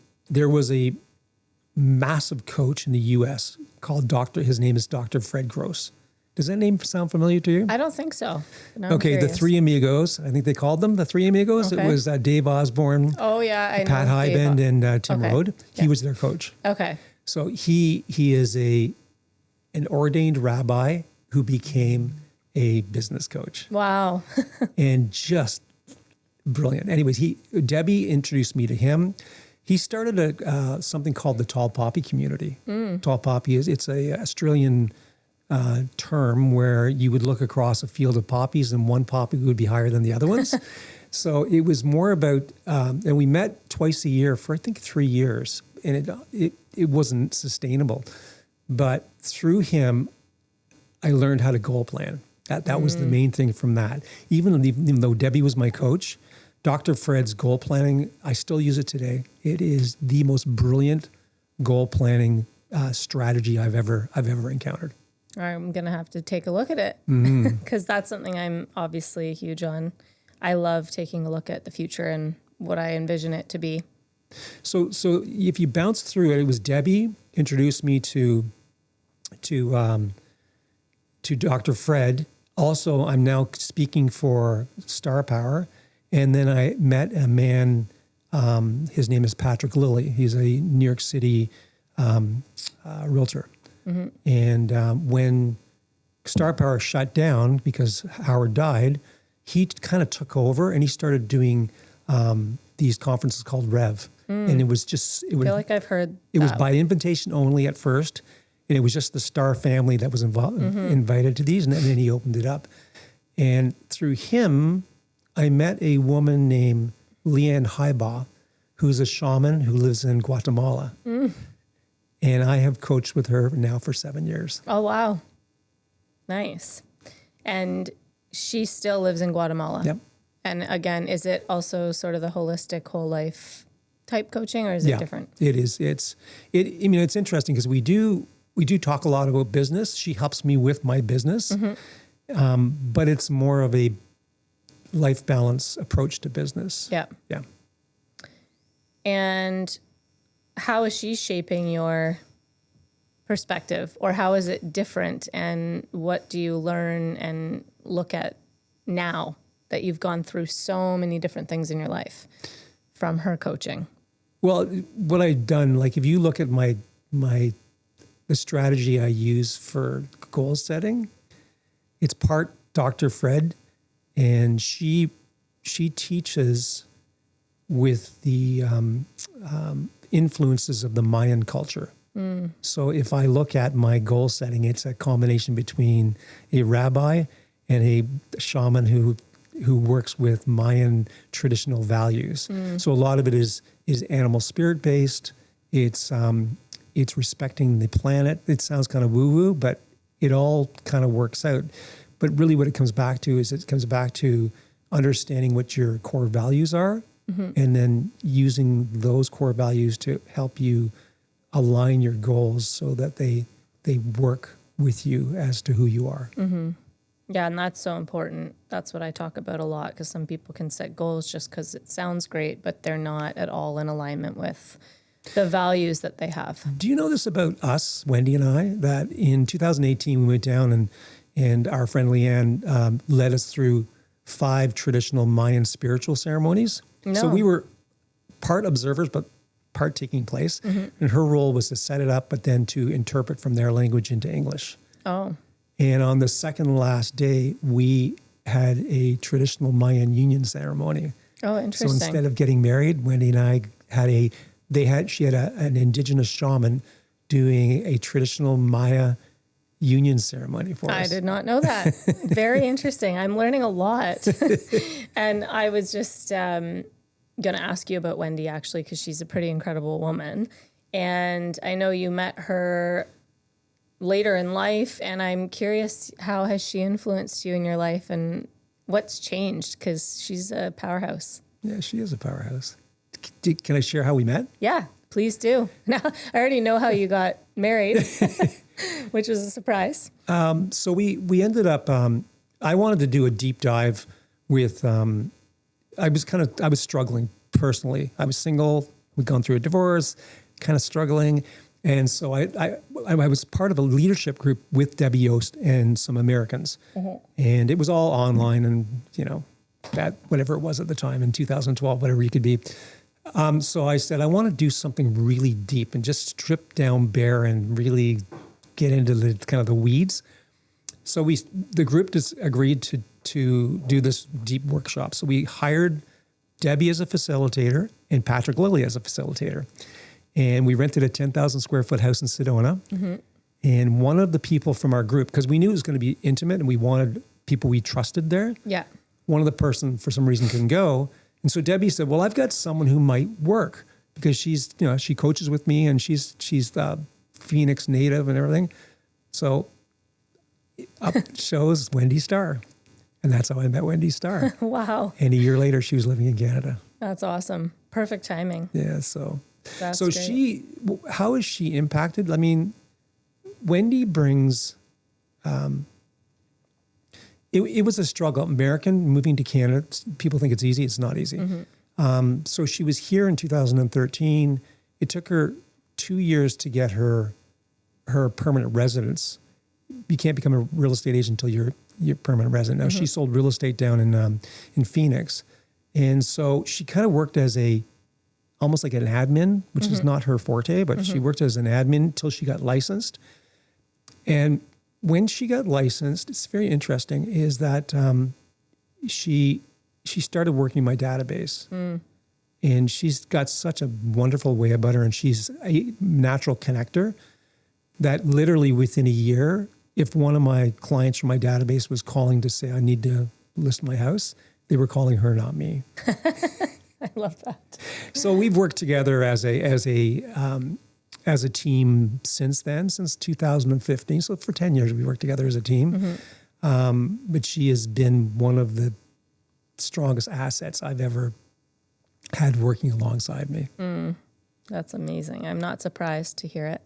massive coach in the U.S. called his name is Dr. Fred Gross. Does that name sound familiar to you? I don't think so. No, I'm Okay, the curious. Three Amigos. I think they called them the Three Amigos. Okay. It was Dave Osborne, Oh yeah, I know. Pat Dave. Hybend, and Tim Okay. Rode. He Yeah. was their coach. Okay. So he is an ordained rabbi who became a business coach, Wow. and just brilliant. Anyways, Debbie introduced me to him. He started something called the Tall Poppy community. Tall Poppy it's a Australian term where you would look across a field of poppies and one poppy would be higher than the other ones. So it was more about, and we met twice a year for I think 3 years, and it wasn't sustainable. But through him, I learned how to goal plan. That was the main thing from that. Even though Debbie was my coach, Dr. Fred's goal planning, I still use it today. It is the most brilliant goal planning strategy I've ever encountered. All right, I'm gonna have to take a look at it because that's something I'm obviously huge on. I love taking a look at the future and what I envision it to be. So if you bounce through it, it was Debbie introduced me to Dr. Fred. Also, I'm now speaking for Star Power, and then I met a man. His name is Patrick Lilly. He's a New York City realtor. And when Star Power shut down because Howard died, he kind of took over and he started doing these conferences called Rev. And it was just, I feel like I've heard it was that. by invitation only at first. And it was just the Star family that was invited to these. And then he opened it up. And through him, I met a woman named Leanne Haiba, who's a shaman who lives in Guatemala. And I have coached with her now for 7 years. Oh, wow. Nice. And she still lives in Guatemala. Yep. And again, is it also sort of the holistic whole life type coaching, or is it different? It is. I mean, it's interesting because we do talk a lot about business. She helps me with my business, but it's more of a life balance approach to business. Yeah. Yeah. And how is she shaping your perspective, or how is it different? And what do you learn and look at now that you've gone through so many different things in your life from her coaching? Well, what I've done, like if you look at the strategy I use for goal setting, it's part Dr. Fred, and she teaches with the influences of the Mayan culture. So if I look at my goal setting, it's a combination between a rabbi and a shaman who works with Mayan traditional values. So a lot of it is animal spirit based. It's respecting the planet. It sounds kind of woo woo, but it all kind of works out. But really, what it comes back to understanding what your core values are, and then using those core values to help you align your goals so that they work with you as to who you are. Yeah, and that's so important. That's what I talk about a lot, because some people can set goals just because it sounds great, but they're not at all in alignment with the values that they have. Do you know this about us, Wendy and I, that in 2018 we went down and our friend Leanne led us through 5 traditional Mayan spiritual ceremonies? No. So we were part observers, but part taking place. And her role was to set it up, but then to interpret from their language into English. Oh, And on the second last day, we had a traditional Mayan union ceremony. oh, So interesting. instead of getting married, Wendy and I she had an indigenous shaman doing a traditional Maya union ceremony for us. I did not know that. Very interesting. I'm learning a lot. And I was just going to ask you about Wendy, actually, because she's a pretty incredible woman. And I know you met her later in life, and I'm curious, how has she influenced you in your life, and what's changed? Because she's a powerhouse. Yeah, she is a powerhouse. Can I share how we met? Yeah, please do. Now, I already know how you got married, which was a surprise. So we ended up, I wanted to do a deep dive with, I was struggling personally. I was single, we'd gone through a divorce, kind of struggling. And so I was part of a leadership group with Debbie Yost and some Americans. And it was all online and, that whatever it was at the time in 2012, whatever you could be. So I said, I want to do something really deep and just strip down bare and really get into the kind of the weeds. So the group just agreed to do this deep workshop. So we hired Debbie as a facilitator and Patrick Lilly as a facilitator. And we rented a 10,000 square foot house in Sedona. And one of the people from our group, because we knew it was going to be intimate and we wanted people we trusted there. Yeah. One of the person for some reason couldn't go. And so Debbie said, well, I've got someone who might work because she's, she coaches with me and she's the Phoenix native and everything. So up shows Wendy Starr. And that's how I met Wendy Starr. Wow. And a year later, she was living in Canada. That's awesome. Perfect timing. Yeah. So great. How is she impacted? I mean, Wendy brings, it was a struggle. American moving to Canada, people think it's easy. It's not easy. So she was here in 2013. It took her 2 years to get her permanent residence. You can't become a real estate agent until you're permanent resident. Now she sold real estate down in Phoenix. And so she kind of worked as almost like an admin, which is not her forte, but she worked as an admin until she got licensed. And when she got licensed, it's very interesting, is that she started working my database. And she's got such a wonderful way about her, and she's a natural connector that literally within a year, if one of my clients from my database was calling to say, I need to list my house, they were calling her, not me. I love that. So we've worked together as a team since then, since 2015. So for 10 years, we worked together as a team. But she has been one of the strongest assets I've ever had working alongside me. That's amazing. I'm not surprised to hear it.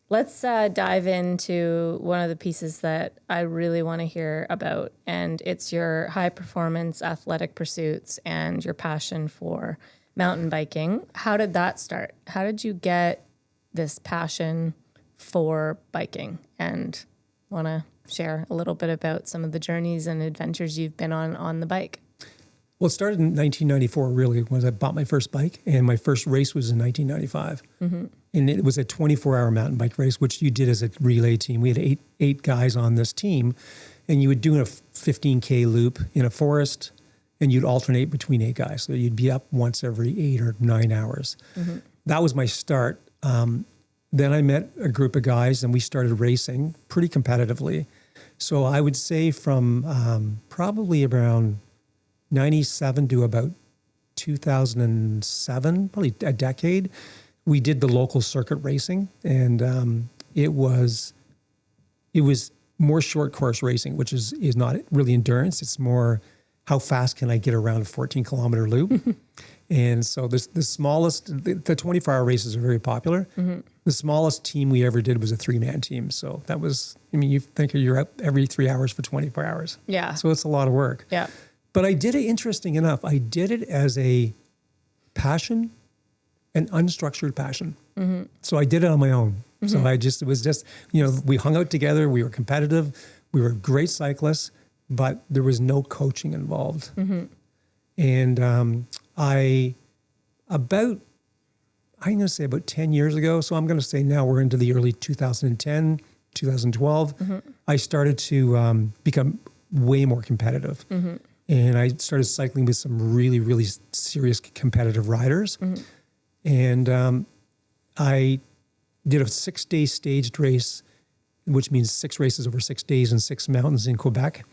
Let's dive into one of the pieces that I really want to hear about, and it's your high performance athletic pursuits and your passion for mountain biking. How did that start? How did you get this passion for biking? And want to share a little bit about some of the journeys and adventures you've been on the bike? Well, it started in 1994, really, when I bought my first bike, and my first race was in 1995. And it was a 24-hour mountain bike race, which you did as a relay team. We had eight guys on this team, and you would do a 15K loop in a forest, and you'd alternate between 8 guys. So you'd be up once every 8 or 9 hours. That was my start. Then I met a group of guys, and we started racing pretty competitively. So I would say from probably around 97 to about 2007, probably a decade, we did the local circuit racing, and it was more short course racing, which is not really endurance. It's more how fast can I get around a 14-kilometer loop. And so the smallest, the 24-hour races are very popular. The smallest team we ever did was a 3-man team. So that was, you think you're up every 3 hours for 24 hours. Yeah. So it's a lot of work. Yeah. But I did it, interesting enough, I did it as a passion, an unstructured passion. So I did it on my own. So it was just, we hung out together, we were competitive, we were great cyclists, but there was no coaching involved. And I'm going to say about 10 years ago, so I'm going to say now we're into the early 2010, 2012, I started to become way more competitive. And I started cycling with some really, really serious competitive riders. And I did a 6-day staged race, which means 6 races over 6 days in 6 mountains in Quebec.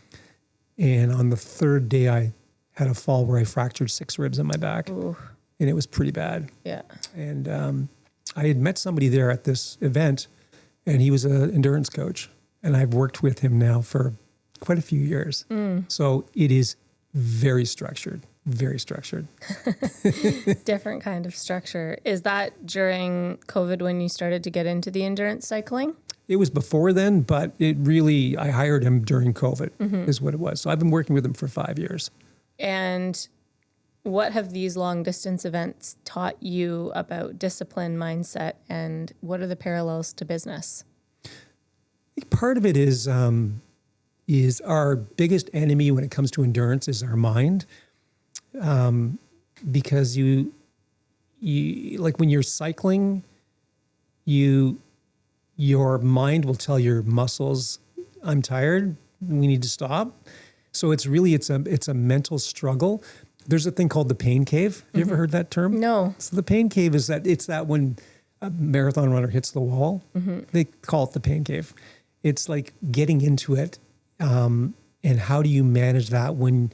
And on the 3rd day, I had a fall where I fractured 6 ribs in my back. Ooh. And it was pretty bad. Yeah. And I had met somebody there at this event, and he was an endurance coach. And I've worked with him now for quite a few years. So it is very structured, very structured. Different kind of structure. Is that during COVID when you started to get into the endurance cycling? It was before then, but I hired him during COVID is what it was. So I've been working with him for 5 years. And what have these long distance events taught you about discipline, mindset, and what are the parallels to business? I think part of it is our biggest enemy when it comes to endurance is our mind. Because you like when you're cycling, your mind will tell your muscles, I'm tired, we need to stop. So it's a mental struggle. There's a thing called the pain cave. Have you ever heard that term? No. So the pain cave is that when a marathon runner hits the wall, they call it the pain cave. It's like getting into it. And how do you manage that when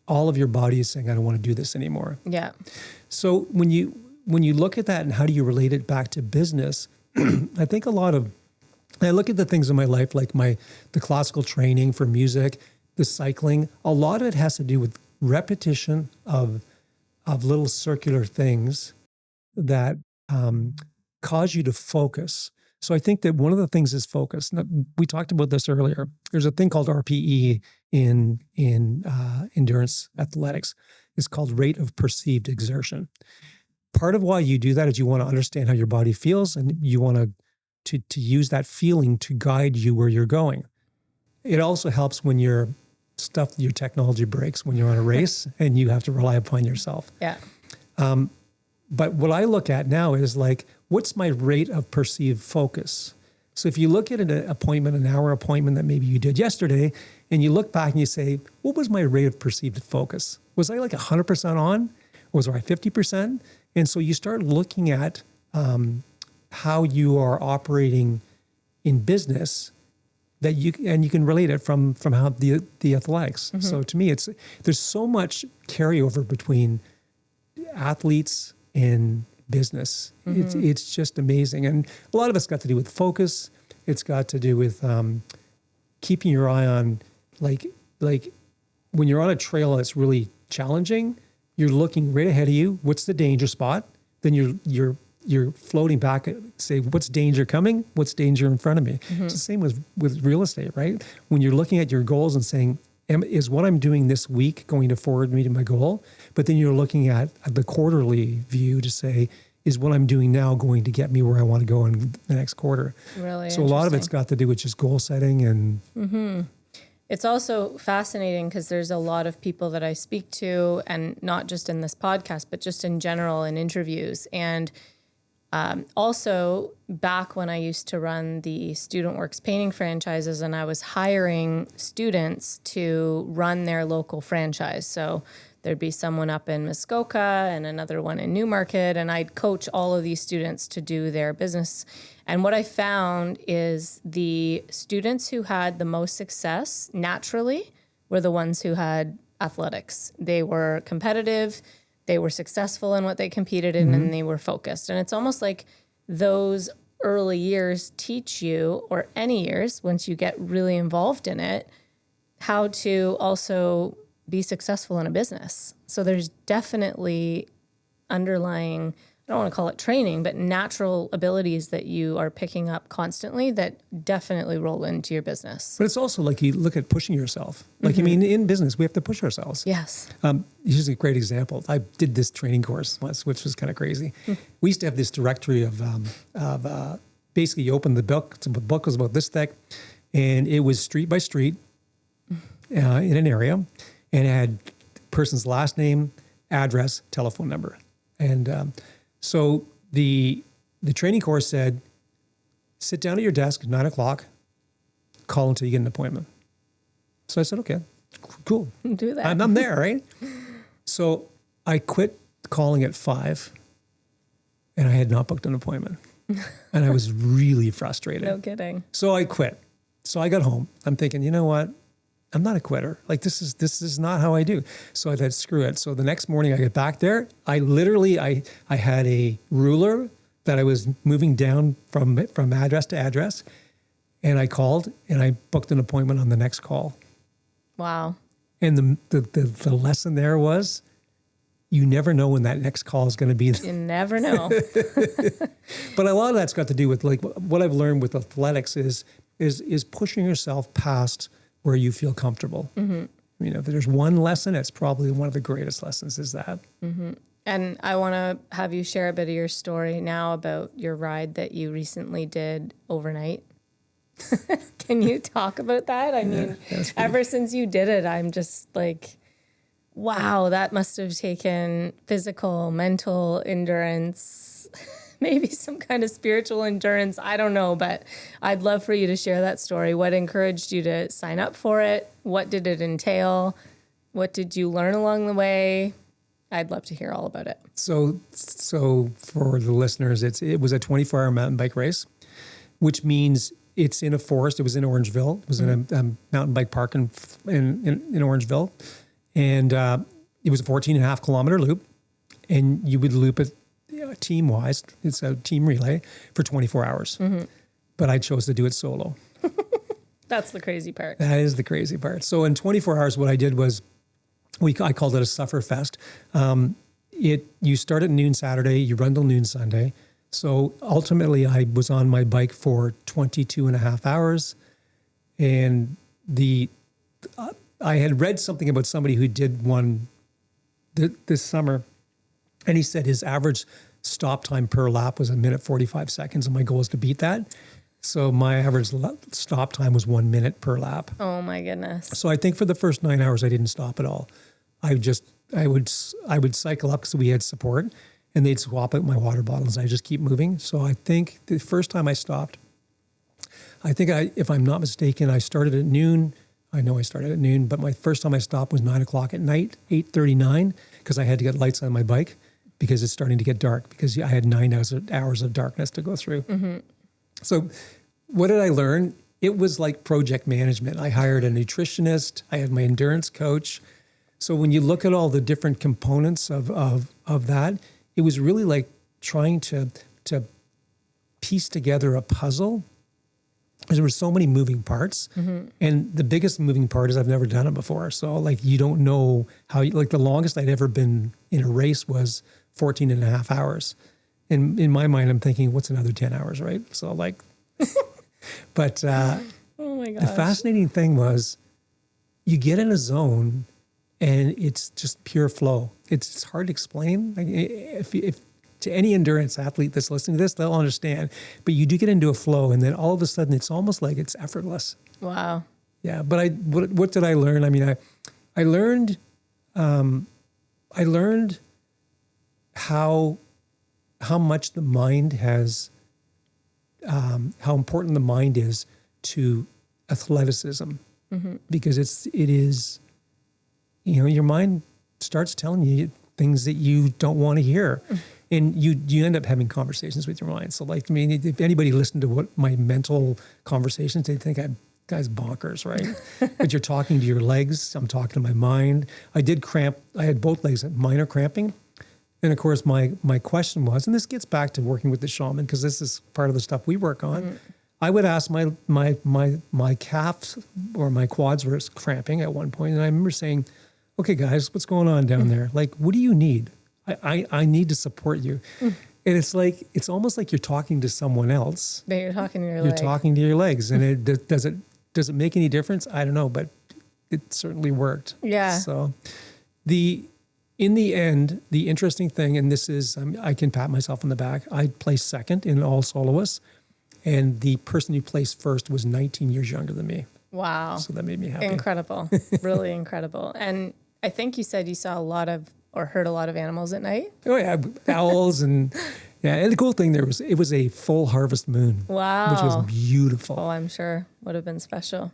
all of your body is saying, I don't want to do this anymore? Yeah. So when you look at that and how do you relate it back to business, I think I look at the things in my life, like the classical training for music, the cycling, a lot of it has to do with repetition of little circular things that cause you to focus. So I think that one of the things is focus. Now, we talked about this earlier. There's a thing called RPE in endurance athletics. It's called rate of perceived exertion. Part of why you do that is you want to understand how your body feels, and you want to use that feeling to guide you where you're going. It also helps when your technology breaks when you're on a race and you have to rely upon yourself. Yeah. But what I look at now is like, what's my rate of perceived focus? So if you look at an hour appointment that maybe you did yesterday, and you look back and you say, what was my rate of perceived focus? Was I like 100% on? Was I 50%? And so you start looking at how you are operating in business that you can relate it from how the athletics. So to me, there's so much carryover between athletes and business. It's just amazing. And a lot of it's got to do with focus. It's got to do with keeping your eye on like when you're on a trail that's really challenging, you're looking right ahead of you. What's the danger spot? Then you're floating back, say, what's danger coming? What's danger in front of me? It's the same with real estate, right? When you're looking at your goals and saying, is what I'm doing this week going to forward me to my goal? But then you're looking at the quarterly view to say, is what I'm doing now going to get me where I want to go in the next quarter? Really So a lot of it's got to do with just goal setting and... It's also fascinating because there's a lot of people that I speak to, and not just in this podcast, but just in general in interviews. And also back when I used to run the Student Works painting franchises, and I was hiring students to run their local franchise. So there'd be someone up in Muskoka and another one in Newmarket, and I'd coach all of these students to do their business. And what I found is the students who had the most success naturally were the ones who had athletics. They were competitive, they were successful in what they competed in, and they were focused. And it's almost like those early years teach you, or any years, once you get really involved in it, how to also be successful in a business. So there's definitely underlying, I don't want to call it training, but natural abilities that you are picking up constantly that definitely roll into your business. But it's also like you look at pushing yourself. Like, I mean, in business, we have to push ourselves. Yes. Here's a great example. I did this training course once, which was kind of crazy. We used to have this directory of basically you open the book. The book was about this thick, and it was street by street in an area, and it had person's last name, address, telephone number. And so the training course said, sit down at your desk, 9 o'clock, call until you get an appointment. So I said, okay, cool. Do that. I'm there, right? So I quit calling at 5, and I had not booked an appointment. And I was really frustrated. No kidding. So I quit. So I got home. I'm thinking, you know what? I'm not a quitter. Like this is not how I do. So I said, screw it. So the next morning I get back there. I literally had a ruler that I was moving down from address to address. And I called and I booked an appointment on the next call. Wow. And the lesson there was, you never know when that next call is going to be. You never know. But a lot of that's got to do with like what I've learned with athletics is pushing yourself past where you feel comfortable. You know, if there's one lesson, it's probably one of the greatest lessons is that. And I want to have you share a bit of your story now about your ride that you recently did overnight. Can you talk about that? I mean, ever since you did it, I'm just like, wow, that must have taken physical, mental endurance, maybe some kind of spiritual endurance. I don't know, but I'd love for you to share that story. What encouraged you to sign up for it? What did it entail? What did you learn along the way? I'd love to hear all about it. So for the listeners, it was a 24-hour mountain bike race, which means it's in a forest. It was in Orangeville. It was in a mountain bike park in Orangeville. And it was a 14.5 kilometer loop. And you would loop it team-wise. It's a team relay for 24 hours. But I chose to do it solo. That's the crazy part. That is the crazy part. So in 24 hours, what I did was, I called it a suffer fest. You start at noon Saturday, you run till noon Sunday. So ultimately, I was on my bike for 22 and a half hours. And I had read something about somebody who did one this summer. And he said his average stop time per lap was 1 minute 45 seconds. And my goal is to beat that. So my average stop time was 1 minute per lap. Oh my goodness. So I think for the first 9 hours, I didn't stop at all. I would cycle up because we had support, and they'd swap out my water bottles. I just keep moving. So I think the first time I stopped, if I'm not mistaken, I started at noon. I know I started at noon, but my first time I stopped was 9 o'clock at night, 8:39, because I had to get lights on my bike because it's starting to get dark because I had 9 hours of darkness to go through. So what did I learn? It was like project management. I hired a nutritionist. I had my endurance coach. So when you look at all the different components of that, it was really like trying to piece together a puzzle. Because there were so many moving parts. And the biggest moving part is I've never done it before. So like you don't know how, like the longest I'd ever been in a race was 14 and a half hours. And in my mind, I'm thinking, what's another 10 hours, right? So like, but Oh my gosh. the fascinating thing was you get in a zone and it's just pure flow. It's hard to explain. Like if to any endurance athlete that's listening to this, they'll understand. But you do get into a flow, and then all of a sudden, it's almost like it's effortless. Wow. Yeah. But what did I learn? I mean, I learned how much the mind has, how important the mind is to athleticism, because it is. Your mind starts telling you things that you don't want to hear. And you end up having conversations with your mind. So like, I mean, if anybody listened to what my mental conversations, they'd think I'm guy's bonkers, right? But you're talking to your legs. I'm talking to my mind. I did cramp. I had both legs at minor cramping. And of course, my question was, and this gets back to working with the shaman, because this is part of the stuff we work on. I would ask my calves or my quads were cramping at one point, and I remember saying, "Okay, guys, what's going on down there? Like, what do you need? I need to support you." And it's almost like you're talking to someone else. But you're talking to your legs. You're talking to your legs, and does it make any difference? I don't know, but it certainly worked. Yeah. So in the end, the interesting thing, and this is, I can pat myself on the back, I placed second in all soloists, and the person who placed first was 19 years younger than me. Wow. So that made me happy. Incredible. Really incredible. And I think you said you saw a lot of, or heard a lot of animals at night. Oh yeah, owls and yeah. And the cool thing it was a full harvest moon. Wow. Which was beautiful. Oh, I'm sure would have been special.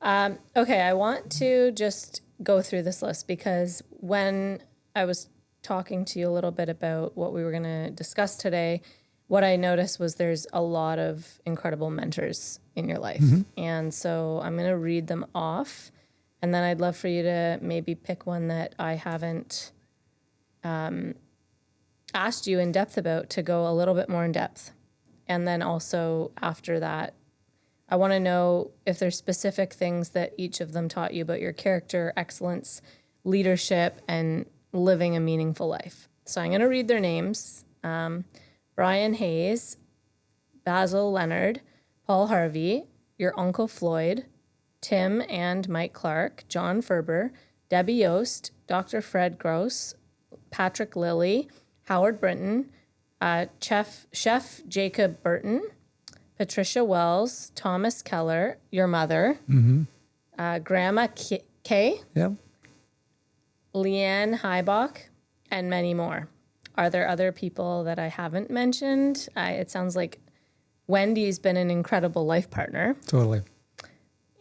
Okay, I want to just go through this list because when I was talking to you a little bit about what we were going to discuss today, what I noticed was there's a lot of incredible mentors in your life. And so I'm going to read them off. And then I'd love for you to maybe pick one that I haven't asked you in depth about to go a little bit more in depth. And then also after that, I want to know if there's specific things that each of them taught you about your character, excellence, leadership, and living a meaningful life. So I'm going to read their names. Brian Hayes, Basil Leonard, Paul Harvey, your Uncle Floyd, Tim and Mike Clark, John Ferber, Debbie Yost, Dr. Fred Gross, Patrick Lilly, Howard Brinton, Chef Jacob Burton, Patricia Wells, Thomas Keller, your mother, Grandma Kay, Yeah. Leanne Heibach, and many more. Are there other people that I haven't mentioned? It sounds like Wendy's been an incredible life partner. Totally.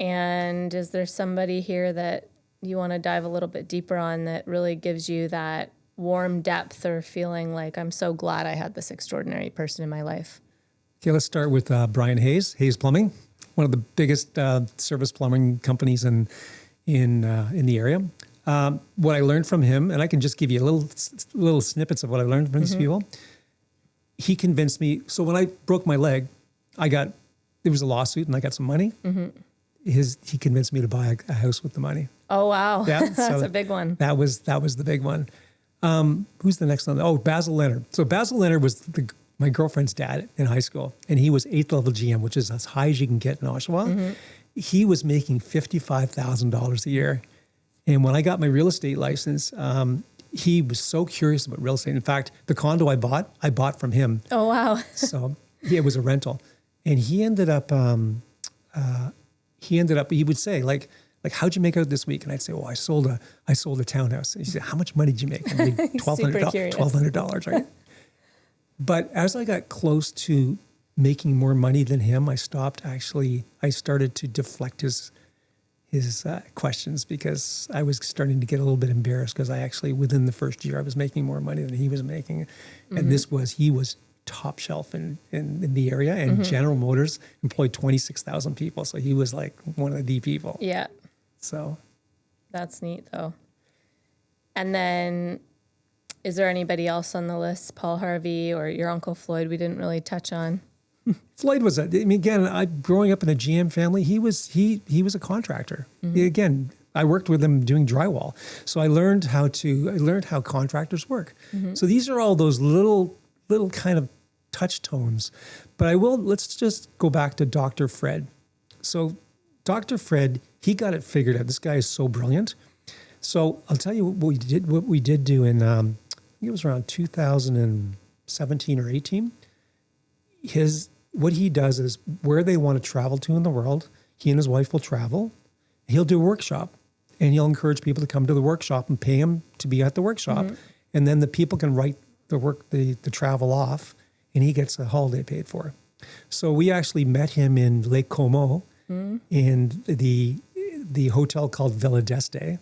And is there somebody here that you want to dive a little bit deeper on that really gives you that warm depth or feeling like, I'm so glad I had this extraordinary person in my life? Okay, let's start with Brian Hayes, Hayes Plumbing, one of the biggest service plumbing companies in the area. What I learned from him, and I can just give you little snippets of what I learned from these people. He convinced me. So when I broke my leg, there was a lawsuit and I got some money. He convinced me to buy a house with the money. Oh, wow. Yeah, That's a big one. That was the big one. Who's the next one? Oh, Basil Leonard. So Basil Leonard was my girlfriend's dad in high school, and he was 8th level GM, which is as high as you can get in Oshawa. He was making $55,000 a year. And when I got my real estate license, he was so curious about real estate. In fact, the condo I bought from him. Oh, wow. So it was a rental. And he ended up, he would say, like, how'd you make out this week? And I'd say, I sold a townhouse. And he said, how much money did you make? I made $1,200, right? But as I got close to making more money than him, I started to deflect his questions because I was starting to get a little bit embarrassed because within the first year, I was making more money than he was making. And he was top shelf in the area, and General Motors employed 26,000 people. So he was like one of the people. Yeah. So that's neat though. And then is there anybody else on the list? Paul Harvey or your Uncle Floyd we didn't really touch on? Floyd was growing up in a GM family, he was a contractor. Again, I worked with him doing drywall. So I learned how contractors work. So these are all those little kind of touch tones. But let's just go back to Dr. Fred. So Dr. Fred, he got it figured out. This guy is so brilliant. So I'll tell you what we did do in, I think it was around 2017 or 18. What he does is where they want to travel to in the world, he and his wife will travel. He'll do a workshop, and he'll encourage people to come to the workshop and pay him to be at the workshop. And then the people can write the travel off, and he gets a holiday paid for. So we actually met him in Lake Como in the hotel called Villa d'Este,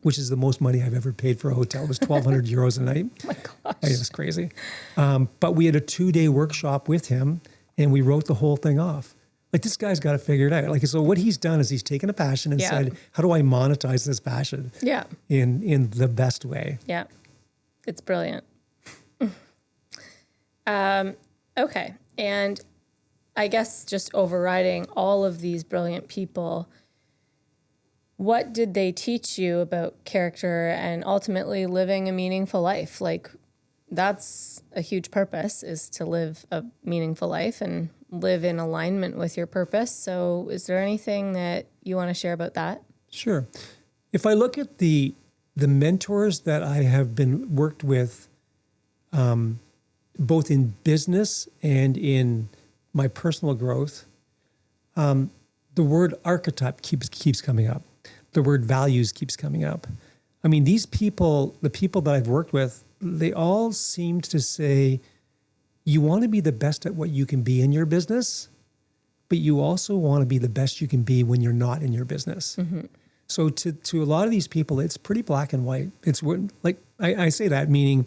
which is the most money I've ever paid for a hotel. It was 1,200 euros a night. Oh my gosh. It was crazy. But we had a 2-day workshop with him, and we wrote the whole thing off. Like, this guy's got it figured out. Like, so what he's done is he's taken a passion and said, how do I monetize this passion in the best way? Yeah. It's brilliant. Okay. And I guess just overriding all of these brilliant people, what did they teach you about character and ultimately living a meaningful life? Like, that's a huge purpose, is to live a meaningful life and live in alignment with your purpose. So is there anything that you want to share about that? Sure. If I look at the mentors that I have been worked with, both in business and in my personal growth, the word archetype keeps coming up. The word values keeps coming up. I mean, these people, the people that I've worked with, they all seemed to say, you want to be the best at what you can be in your business, but you also want to be the best you can be when you're not in your business. So to a lot of these people, it's pretty black and white. It's like, I say that meaning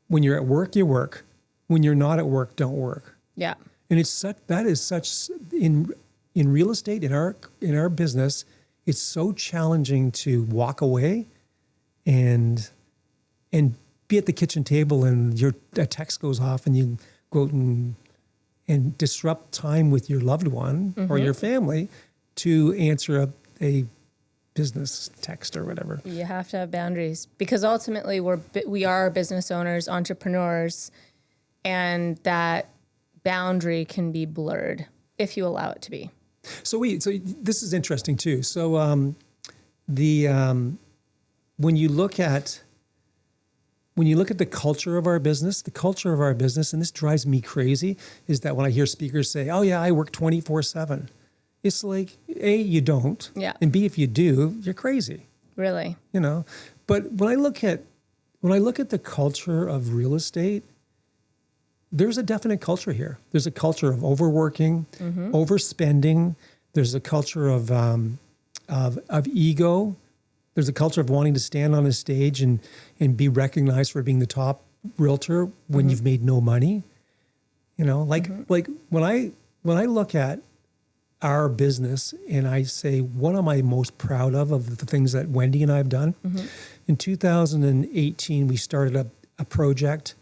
when you're at work, you work. When you're not at work, don't work. Yeah. And that is such in real estate, in our business, it's so challenging to walk away and be at the kitchen table and a text goes off and you go out and and disrupt time with your loved one or your family to answer a business text or whatever. You have to have boundaries because ultimately we are business owners, entrepreneurs, and that boundary can be blurred if you allow it to be. So this is interesting too. So when you look at the culture of our business, and this drives me crazy, is that when I hear speakers say, "Oh yeah, I work 24/7," it's like, A, you don't, Yeah. and B, if you do, you're crazy. Really? You know, but when I look at the culture of real estate, there's a definite culture here. There's a culture of overworking, overspending. There's a culture of ego. There's a culture of wanting to stand on a stage and be recognized for being the top realtor when you've made no money. You know, like when I look at our business and I say, what am I most proud of the things that Wendy and I have done? In 2018, we started a project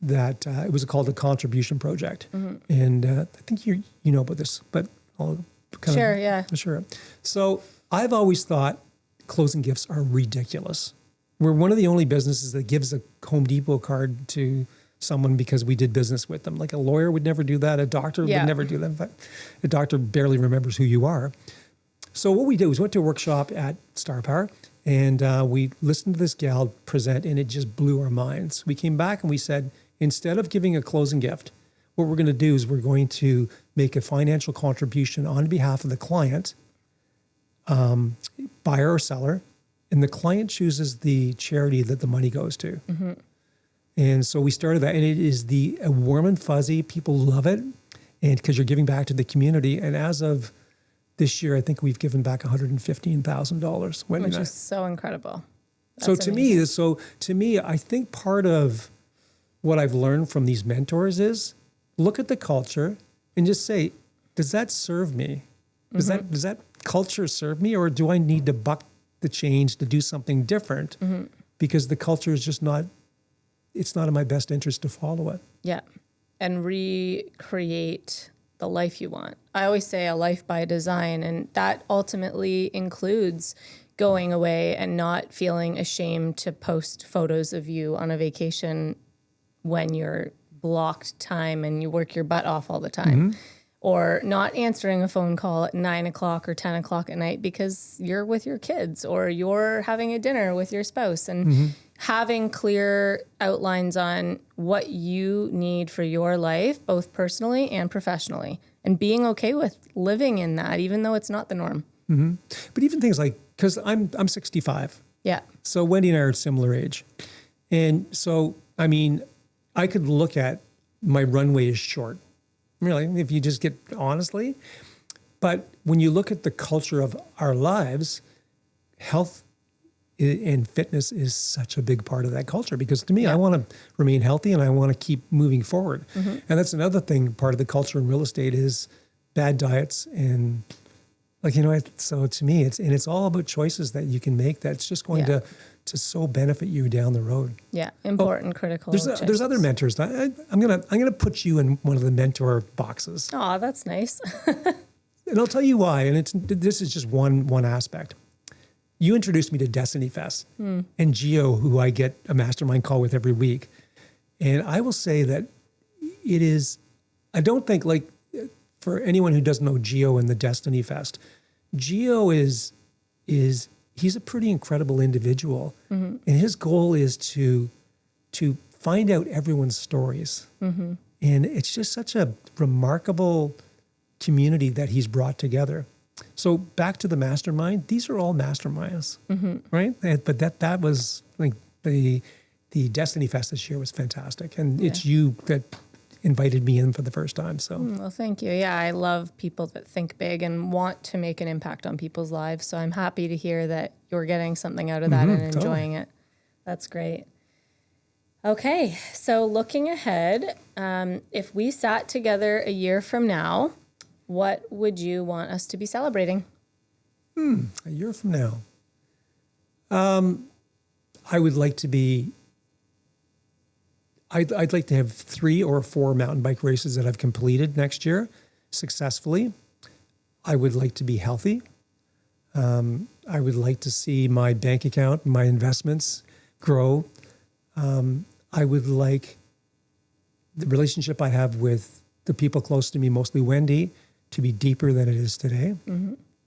that it was called the Contribution Project. And I think you know about this, but I'll kind Sure, of yeah. Sure. So I've always thought closing gifts are ridiculous. We're one of the only businesses that gives a Home Depot card to someone because we did business with them. Like a lawyer would never do that. A doctor would never do that. In fact, a doctor barely remembers who you are. So what we did was went to a workshop at Star Power and we listened to this gal present and it just blew our minds. We came back and we said, instead of giving a closing gift, what we're going to do is we're going to make a financial contribution on behalf of the client, buyer or seller, and the client chooses the charity that the money goes to. And so we started that, and it is warm and fuzzy. People love it, and because you're giving back to the community. And as of this year, I think we've given back $115,000. Which is so incredible. So That's to me, I think part of what I've learned from these mentors is look at the culture and just say, does that serve me? Does that culture serve me, or do I need to buck the change to do something different because the culture is just not, it's not in my best interest to follow it. Yeah. And recreate the life you want. I always say a life by design, and that ultimately includes going away and not feeling ashamed to post photos of you on a vacation when you're blocked time and you work your butt off all the time. Or not answering a phone call at 9 o'clock or 10 o'clock at night because you're with your kids or you're having a dinner with your spouse, and having clear outlines on what you need for your life, both personally and professionally, and being okay with living in that, even though it's not the norm. But even things like, because I'm 65. Yeah. So Wendy and I are a similar age. And so, I mean, I could look at my runway is short. Really, if you just get honestly. But when you look at the culture of our lives, health and fitness is such a big part of that culture, because to me, I want to remain healthy and I want to keep moving forward. And that's another thing, part of the culture in real estate is bad diets and so to me, it's all about choices that you can make that's just going to so benefit you down the road. Yeah, important, critical. There's other mentors. I'm gonna put you in one of the mentor boxes. Oh, that's nice. And I'll tell you why. And this is just one aspect. You introduced me to Destiny Fest and Gio, who I get a mastermind call with every week. And I will say that it is. I don't think, like, for anyone who doesn't know Gio and the Destiny Fest, Gio is he's a pretty incredible individual, and his goal is to find out everyone's stories, and it's just such a remarkable community that he's brought together. So back to the mastermind; these are all masterminds, right? But that was like the Destiny Fest this year was fantastic, and it's you that invited me in for the first time. So well, thank you. Yeah, I love people that think big and want to make an impact on people's lives. So I'm happy to hear that you're getting something out of that and enjoying it. That's great. Okay, so looking ahead, if we sat together a year from now, what would you want us to be celebrating? A year from now, I would like to be. I'd like to have 3 or 4 mountain bike races that I've completed next year successfully. I would like to be healthy. I would like to see my bank account, my investments grow. I would like the relationship I have with the people close to me, mostly Wendy, to be deeper than it is today.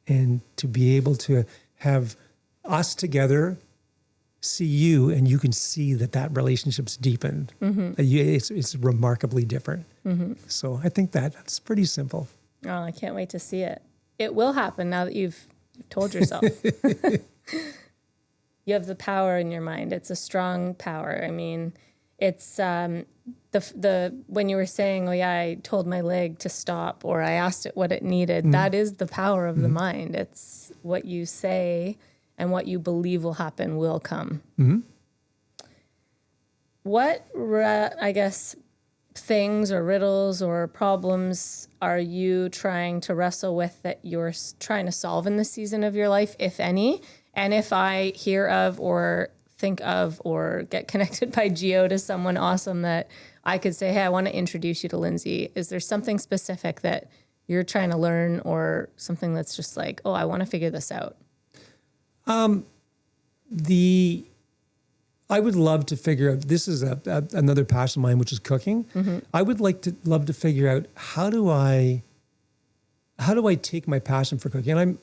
And to be able to have us together see you, and you can see that relationship's deepened. It's remarkably different. So I think that's pretty simple. Oh, I can't wait to see it. It will happen now that you've told yourself. You have the power in your mind. It's a strong power. I mean, it's the when you were saying, oh yeah, I told my leg to stop, or I asked it what it needed. That is the power of the mind. It's what you say and what you believe will happen will come. What, I guess, things or riddles or problems are you trying to wrestle with that you're trying to solve in this season of your life, if any? And if I hear of or think of or get connected by Geo to someone awesome that I could say, hey, I want to introduce you to Lindsay. Is there something specific that you're trying to learn, or something that's just like, oh, I want to figure this out? I would love to figure out, this is another passion of mine, which is cooking. I would love to figure out how do I take my passion for cooking? And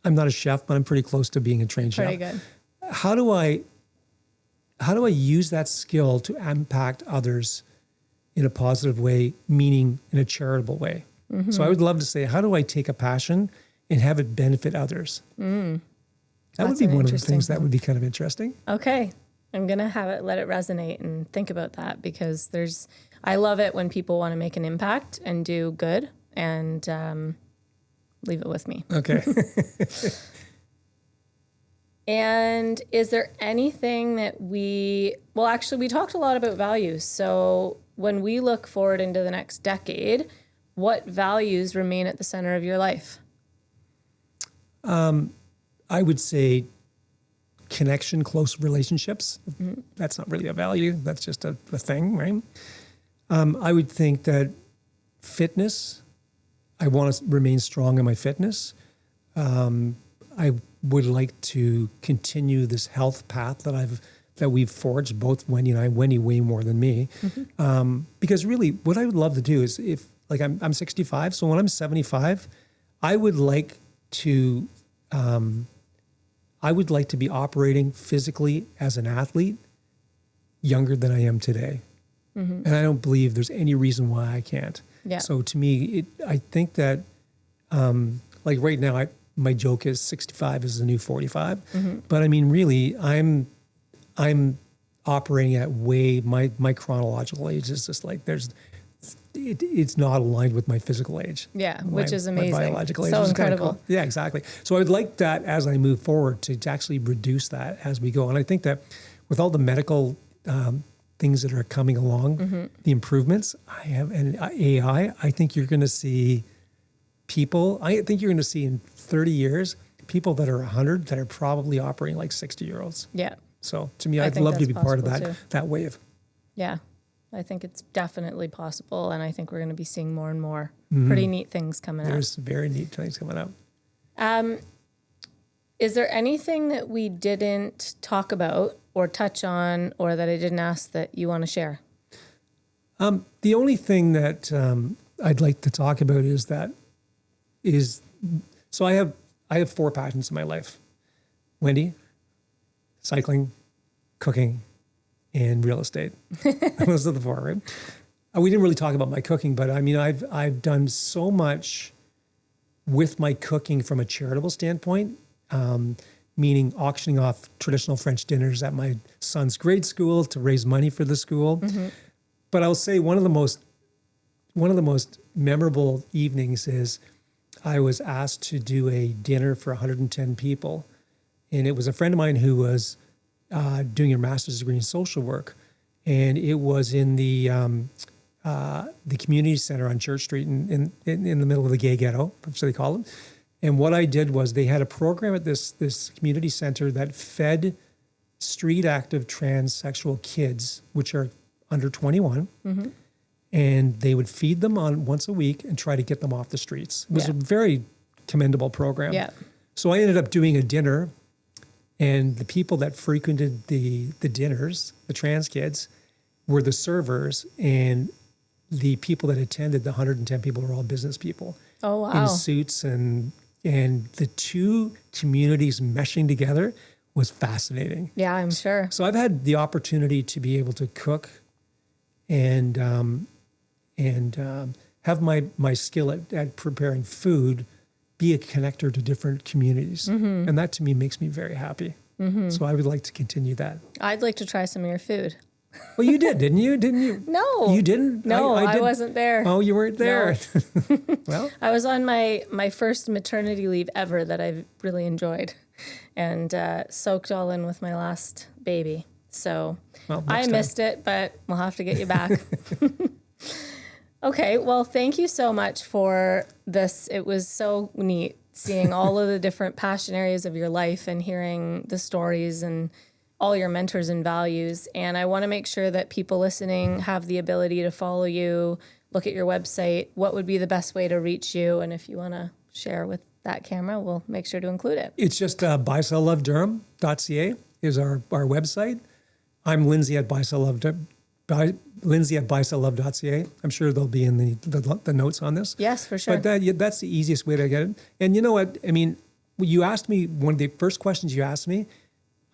I'm not a chef, but I'm pretty close to being a trained chef. Pretty good. How do I use that skill to impact others in a positive way, meaning in a charitable way? So I would love to say, how do I take a passion and have it benefit others? That would be one of the things that would be kind of interesting. Okay. I'm going to let it resonate and think about that, because I love it when people want to make an impact and do good, and leave it with me. Okay. And is there anything that we talked a lot about values. So when we look forward into the next decade, what values remain at the center of your life? I would say connection, close relationships. That's not really a value. That's just a thing, right? I would think that fitness, I want to remain strong in my fitness. I would like to continue this health path that we've forged, both Wendy and I. Wendy way more than me, because really, what I would love to do is, if like I'm 65, so when I'm 75, I would like to be operating physically as an athlete younger than I am today, and I don't believe there's any reason why I can't. Yeah. So to me, I think that like right now, my joke is 65 is the new 45, but I mean, really, I'm operating at my chronological age is just like it's not aligned with my physical age. Yeah, which is amazing. My biological age so is incredible. Cool. Yeah, exactly. So I'd like that as I move forward to actually reduce that as we go. And I think that with all the medical things that are coming along, the improvements and AI, I think you're going to see people. I think you're going to see in 30 years people that are 100 that are probably operating like 60-year-olds. Yeah. So to me, I'd love to be part of that wave. Yeah. I think it's definitely possible, and I think we're going to be seeing more and more pretty neat things coming up. There's very neat things coming up. Is there anything that we didn't talk about or touch on, or that I didn't ask that you want to share? The only thing that I'd like to talk about so I have 4 passions in my life: Wendy, cycling, cooking, and real estate. Those are the 4, right? We didn't really talk about my cooking, but I mean, I've done so much with my cooking from a charitable standpoint, meaning auctioning off traditional French dinners at my son's grade school to raise money for the school. But I'll say one of the most memorable evenings is I was asked to do a dinner for 110 people, and it was a friend of mine who was doing a master's degree in social work, and it was in the community center on Church Street in the middle of the gay ghetto, so they call it. And what I did was they had a program at this community center that fed street active transsexual kids, which are under 21. And they would feed them on once a week and try to get them off the streets. It was a very commendable program. Yeah. So I ended up doing a dinner, and the people that frequented the dinners, the trans kids, were the servers, and the people that attended, the 110 people, were all business people. Oh, wow. In suits, and the two communities meshing together was fascinating. Yeah, I'm sure. So I've had the opportunity to be able to cook and have my skill at preparing food be a connector to different communities. And that to me makes me very happy. So I would like to continue that. I'd like to try some of your food. Well, you did, didn't you? Didn't you? No. You didn't? No, I did. wasn't there. Oh, you weren't there. No. Well, I was on my first maternity leave ever that I really enjoyed, and soaked all in with my last baby. So well, I next time. missed it, but we'll have to get you back. Okay, well, thank you so much for this. It was so neat seeing all of the different passion areas of your life and hearing the stories and all your mentors and values. And I want to make sure that people listening have the ability to follow you, look at your website. What would be the best way to reach you? And if you want to share with that camera, we'll make sure to include it. It's just buyselllovedurham.ca is our website. I'm Lindsay at buysellove.ca. I'm sure they'll be in the notes on this. Yes, for sure. But that's the easiest way to get it. And you know what? I mean, you asked me, one of the first questions you asked me,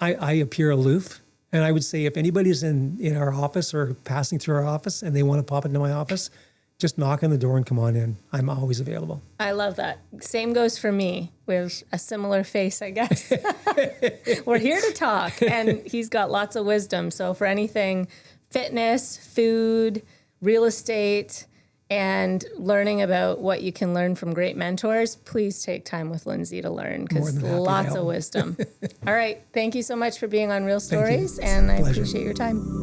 I appear aloof. And I would say if anybody's in our office or passing through our office and they want to pop into my office, just knock on the door and come on in. I'm always available. I love that. Same goes for me. We have a similar face, I guess. We're here to talk, and he's got lots of wisdom. So for anything fitness, food, real estate, and learning about what you can learn from great mentors, please take time with Lindsay to learn, because More than happy to lots of help. wisdom. All right. Thank you so much for being on Real Thank you. Stories, and I Pleasure. appreciate your time.